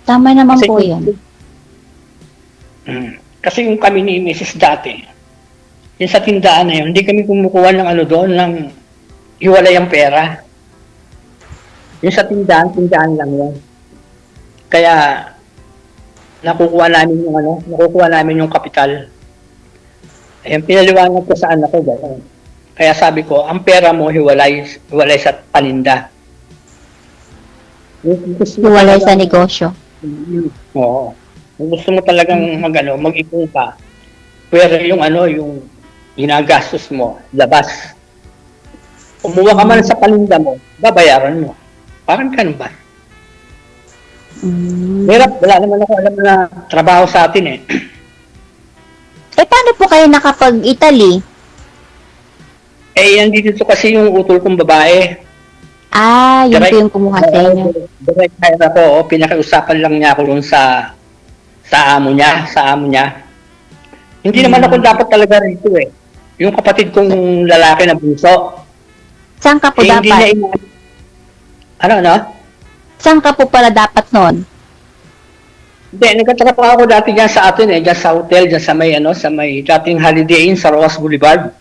Tama naman Kasi po yan. Kasi yung kami ni Mrs. dati, yung sa tindahan na yun, hindi kami kumukuha ng doon, ng hiwalay ang pera. Yung sa tindahan lang yun. Kaya, nakukuha namin yung kapital. Ayan, pinaliwanag ko sa anak ko, gano'n. Kaya sabi ko, ang pera mo hiwalay sa paninda. Hiwalay sa negosyo. Oo. Kung gusto mo talagang mag-ipon ka, pero yung ginagastos mo, labas. Kumuha ka man sa paninda mo, babayaran mo. Parang ganun ba? Hirap, wala naman ako alam na trabaho sa atin Paano po kayo nakapag-Italy? yan dito kasi yung utol kong babae. Yun po yung kumuha sa inyo. Direct hire ako, pinakiusapan lang niya ako dun sa amo niya. Hindi naman ako dapat talaga rito Yung kapatid kong lalaki na bunso. Saan ka po Hindi dapat? Saan ka po pala dapat noon? Hindi, nagkatrabaho ako dati dyan sa atin dyan sa hotel, dyan sa may dating Holiday Inn sa Roas Boulevard.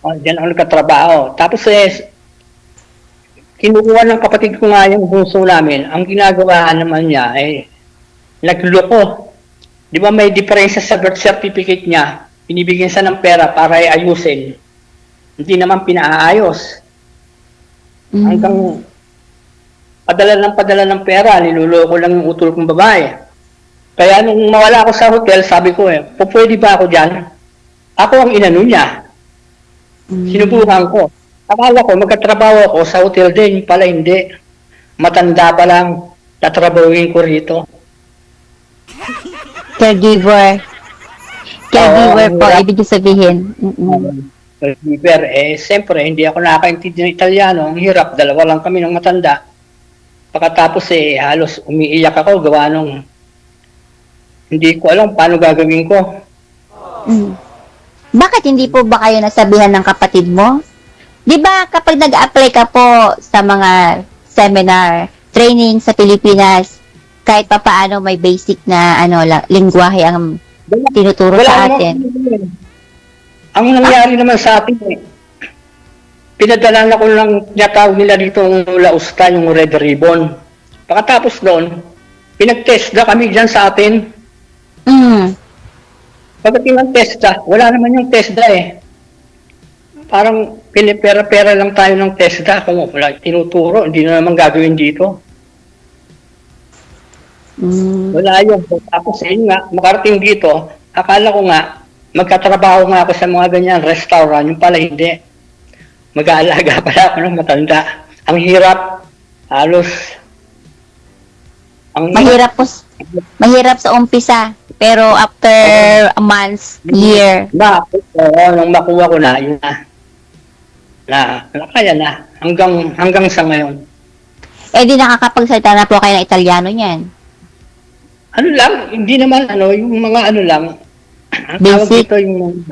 Diyan ako nagkatrabaho. Tapos kinukuha ng kapatid ko nga yung bunso namin. Ang ginagawa naman niya nagluloko. Di ba may diferensya sa birth certificate niya? Binibigyan siya ng pera para ayusin. Hindi naman pinaayos. Hanggang padala ng pera, niluloko lang yung utol kong babae. Kaya nung mawala ako sa hotel, sabi ko pwede ba ako dyan? Ako ang inano niya. Sinubukan ko. Akala ko, magkatrabaho ako sa hotel din, pala hindi. Matanda pa lang, tatrabahuin ko rito. Caregiver. Caregiver po, ibig sabihin. Caregiver, siyempre, hindi ako nakakaintindi ng Italiano. Ang hirap, dalawa lang kami ng matanda. Pagkatapos halos umiiyak ako, gawa nung hindi ko alam paano gagawin ko. Bakit hindi po ba kayo nasabihan ng kapatid mo? Di ba kapag nag-apply ka po sa mga seminar, training sa Pilipinas, kahit pa paano may basic na lingwahe ang tinuturo sa atin? Ang nangyari naman sa atin pinadala na ko lang tinatawag nila dito yung lausta, yung red ribbon. Pagkatapos doon, pinag-test na kami dyan sa atin. Pagdating ng TESDA, wala naman yung TESDA Parang pinipera-pera lang tayo ng TESDA. Kung wala tinuturo, hindi na naman gagawin dito. Wala yun. Tapos nga, makarating dito, akala ko nga, magkatrabaho nga ako sa mga ganyan restaurant, yung pala hindi. Mag-aalaga pala ako ng matanda. Ang hirap, halos. Mahirap sa umpisa. Pero after a month, year. Nung makuha ko na, yun na kaya na. Hanggang sa ngayon. Di nakakapagsalita na po kayo ng Italiano niyan. Hindi naman, yung mga lang. Ang tawag Basic? dito yung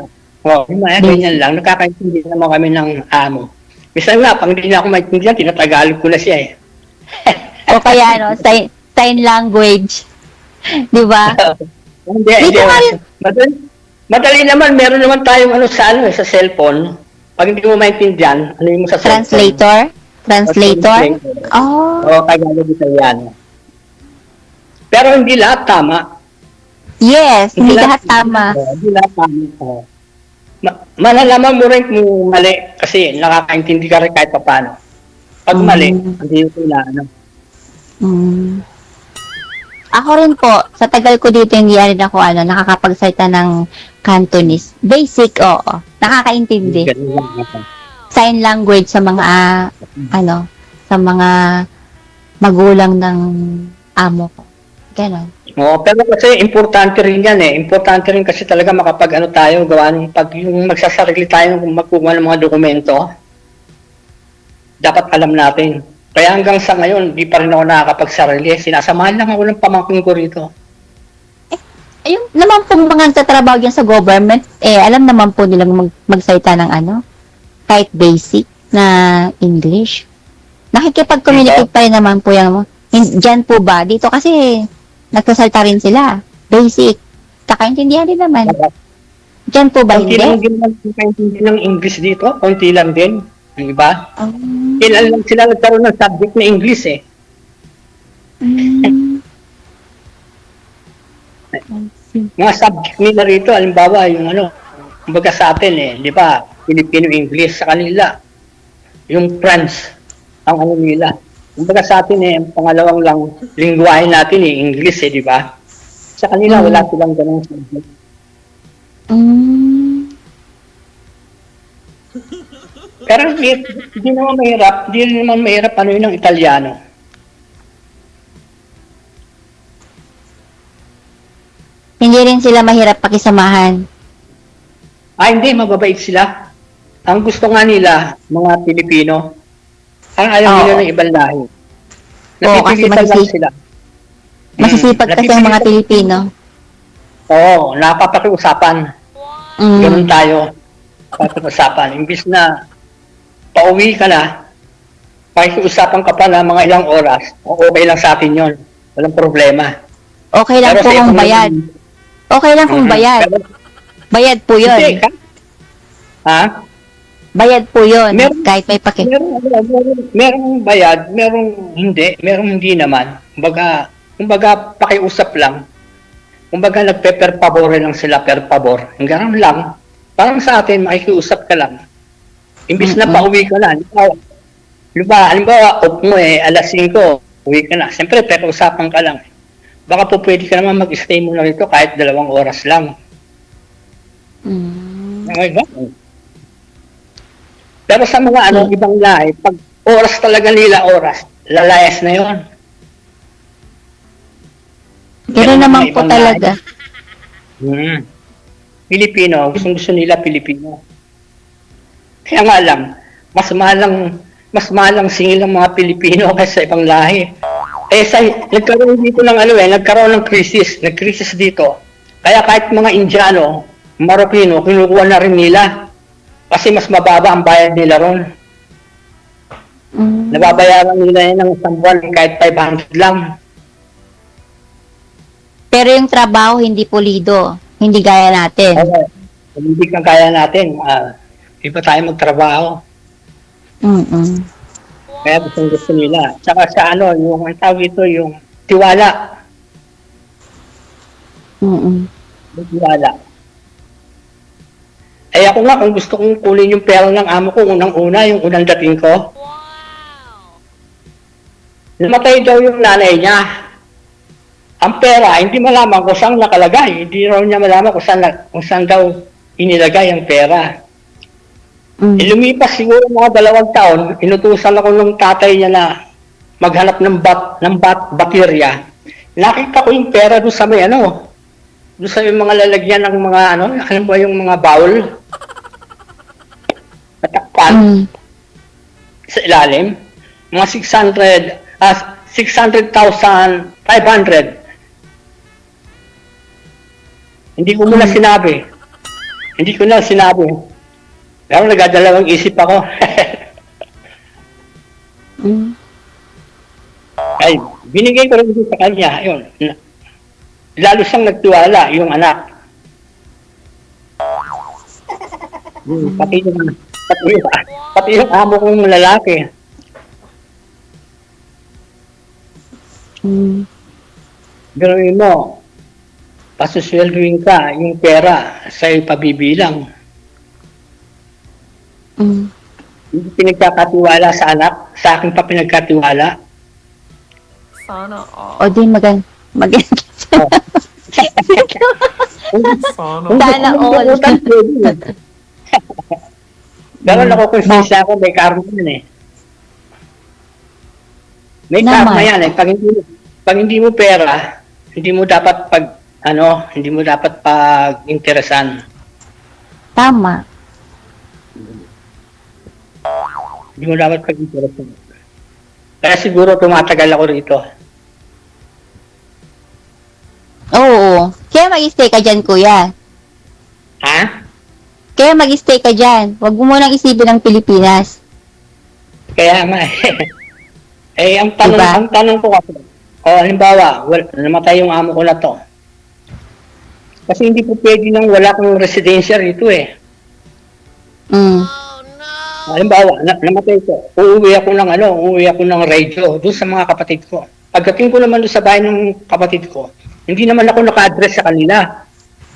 Oo, mga ganyan lang. Nakakaintindi naman kami ng amo. Minsan nga, pag hindi na ako maintindihan, tinatagalog ko na siya eh. O kaya, ano, sign language. Di ba? Hindi, Dito hindi. nga yun. Madali naman, meron naman tayong sa cellphone. Pag hindi mo maintindihan, ano yung mo sa cellphone? Translator? Oh. Oo, Tagalog Italiano. Pero hindi lahat tama. Yes, hindi lahat tama. Hindi lahat tama. Oo. Malalaman mo rin kung mali kasi nakakaintindi ka rin kahit paano. Pag mali, hindi ko na ano. Ako rin po, sa tagal ko dito, hindi rin ako nakakapagsalita ng Cantonese. Basic, oo. Nakakaintindi. Ganun lang ako. Sign language sa mga, sa mga magulang ng amo ko. Ganon. Oo, pero kasi importante rin yan eh. Importante rin kasi talaga makapag tayo, gawa ng pag yung magsasarili tayo kung magkuha ng mga dokumento, dapat alam natin. Kaya hanggang sa ngayon, di pa rin ako nakakapagsarili. Sinasamahan lang ako ng pamangkin ko rito. Ayun naman pong mga tatrabaho yan sa government, alam naman po nilang magsalita ng kahit basic na English. Nakikipag-communicate pa rin naman po yan. Diyan po ba? Dito kasi, nagsasalita rin sila. Basic. Kakaintindihan din naman. Diyan po ba Konti hindi? lang din nagkakaintindi ng English dito. Konti lang din. Di ba? Kailan lang sila nagkaroon ng subject na English eh. Mga subject nila rito, halimbawa, yung kumbaga sa atin di ba, Filipino-English sa kanila. Yung French, ang nila. Kumbaga sa atin ang pangalawang lang lingwahe natin English di ba? Sa kanila, wala silang ganung subject. Pero hindi naman mahirap yun ng Italiano. Hindi rin sila mahirap pakisamahan. Hindi, mababait sila. Ang gusto nga nila, mga Pilipino, ang ayaw nila ng ibang lahi. Napipilitan lang sila. Masisipag kasi ang mga Pilipino. Oo, napapakiusapan. Ganun tayo. Napapakiusapan. Imbis na pauwi ka na, pakiusapan ka pa na mga ilang oras, okay lang sa atin yun. Walang problema. Okay lang po kung bayad. Okay lang kung bayad. Bayad po yun. Hindi, Bayad po yun. Kahit may merong bayad, merong hindi naman. Kumbaga pakiusap lang. Kumbaga nagpe-per favor lang sila, per favor. Ganun lang. Parang sa atin, makikiusap ka lang. Imbis na pauwi ka na. Halimbawa, off mo alas 5, uwi ka na. Siyempre, per-usapan ka lang. Baka po pwede ka naman mag-stay muna rito kahit 2 oras lang. Pero sa mga ibang lahi, pag oras talaga nila lalayas na yon. Gano'n naman po talaga. Pilipino, gusto nila Pilipino. Kaya nga lang, mas malang singil ng mga Pilipino kaysa ibang lahi. Nagkaroon dito ng nagkaroon ng krisis, nag-crisis dito. Kaya kahit mga Indiano, Marokino, kinukuha na rin nila. Kasi mas mababa ang bayad nila ron. Nababayaran nila yan ng isang buwan kahit 500 lang. Pero yung trabaho hindi pulido. Hindi gaya natin. Hindi kang kaya natin. Iba tayo magtrabaho. Kaya gusto nila. Tsaka sa yung ang tawag ito, yung tiwala. Tiwala. Ako nga, kung gusto kong kunin yung pera ng amo ko, yung unang dating ko. Namatay daw yung nanay niya. Ang pera, hindi malaman kung saan nakalagay. Hindi raw niya malaman kung saan daw inilagay ang pera. Lumipas siguro mga 2 taon, inutusan ako ng tatay niya na maghanap ng baterya. Nakita ko yung pera doon sa may doon sa yung mga lalagyan ng mga yung mga bowl. Natakpan. Sa ilalim. Mga 600,500. Hindi ko muna sinabi. Hindi ko na sinabi. Pero nagdadalawang isip ako. Mm. Ay, binigay ko rin sa kanya. Yun. Lalo siyang nagtiwala, yung anak. Pati yung amo kong lalaki. Mm. Gawin mo, pasusweldoin ka, yung pera sa'yo pabibilang. Mm. Hindi pinagkakatiwala sa anak, sa akin pa pinagkatiwala. O di maganda. Sana all. Pero nakukonsensya ako, may karma yan eh. May Naman. karma yan eh. Pag hindi mo pera, hindi mo dapat hindi mo dapat pag-interesan. Tama. Hindi mo dapat pag-interesan. Kaya siguro tumatagal ako rito. Oo. Kaya mag-stay ka dyan, kuya. Ha? Kaya mag-stay ka dyan. Huwag mo munang isipin ng Pilipinas. Kaya nga eh. Ang tanong, Diba? ang tanong ko kasi, halimbawa, namatay yung amo ko na to. Kasi hindi po pwede nang wala kang residensya rito eh. Mm. Halimbawa, namatay ko. Uuwi ako ng radio doon sa mga kapatid ko. Pagdating ko naman doon sa bahay ng kapatid ko, hindi naman ako naka-address sa kanila.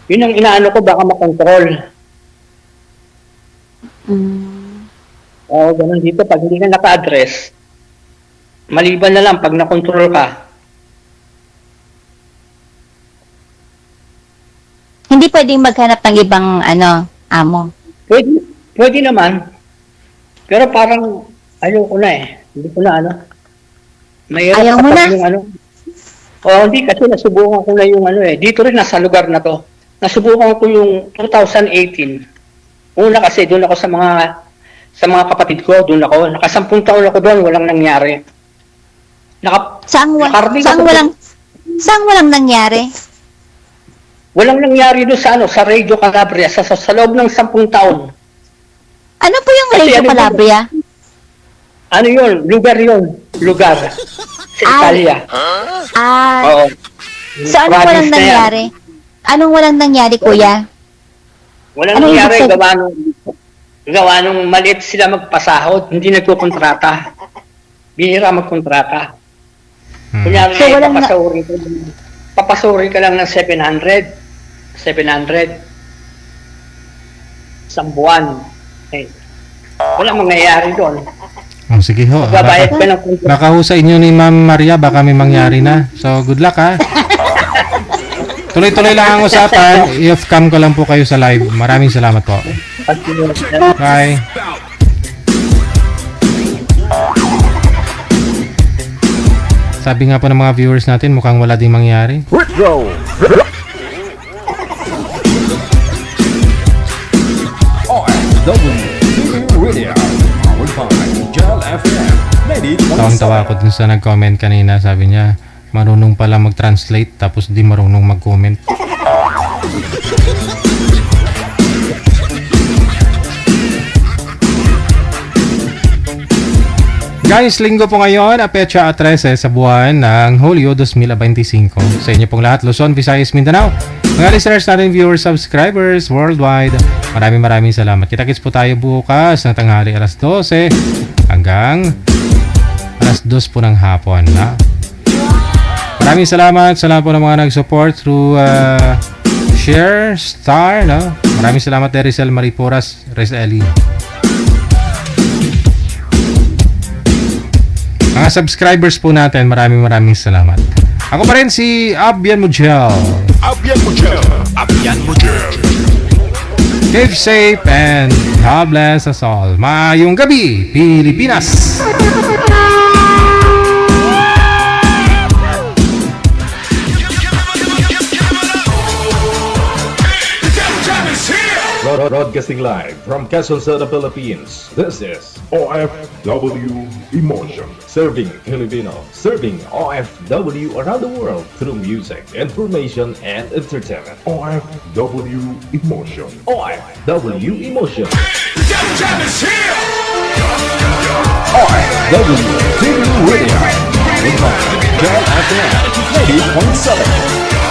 Yun ang inaano ko, baka makontrol. Mm. Oo, ganun dito. Pag hindi ka naka-address, maliban na lang pag nakontrol ka. Hindi pwedeng maghanap ng ibang amo. Pwede naman. Pero parang ayoko na eh. Hindi ko na Mahirap Ayaw mo kapag na? yung hindi kasi nasubukan ko na yung dito rin nasa lugar na to. Nasubukan ko yung 2018. Una kasi doon ako sa mga kapatid ko, doon ako. Naka-10 taon ako doon, walang nangyari. Saan walang nangyari? Walang nangyari doon sa Radio Calabria sa loob ng 10 taon. Ano po yung Kasi Radio Calabria? Ano yun? Lugar. Sa Italia. Oo. So, anong Province walang na yan. nangyari? Anong walang nangyari, kuya? Walang Ano nangyari, ibig gawa nung maliit sila magpasahod, hindi nagkukontrata. Bihira magkontrata. Kunyari, So, walang papasurin ka lang ng 700. Isang buwan. Eh, walang mangyayari doon. Oh, sige ho. Magbabayad ka ng kontrata. Baka ho sa inyo ni Ma'am Maria, baka may mangyari na. So, good luck ha. Tuloy-tuloy lang ang usapan. I-off-cam ko lang po kayo sa live. Maraming salamat po. Bye. Sabi nga po ng mga viewers natin, mukhang wala ding mangyari. Tawang-tawa ako dun sa nag-comment kanina. Sabi niya, marunong pala mag-translate tapos di marunong mag-comment. Guys, linggo po ngayon, Petsa 13 sa buwan ng Hulyo 2025. Sa inyo pong lahat, Luzon, Visayas, Mindanao. Mga listeners natin, viewers, subscribers worldwide, maraming salamat. Kita-kits po tayo bukas ng tanghali alas 12 hanggang alas 2 po ng hapon. Maraming salamat sa lahat po ng mga nag-support through share, star, no? Maraming salamat Derisel Mariporas, Rezeli. Mga subscribers po natin, maraming salamat. Ako pa rin si Abian Mujel. Keep safe and God bless us all. Maayong gabi, Pilipinas! The Broadcasting live from Quezon City, Philippines. This is OFW Emotion. Serving Filipino. Serving OFW around the world through music, information, and entertainment. OFW Emotion. OFW Emotion. Jam is here! OFW TV Radio. Powered by Jam FM 80.7.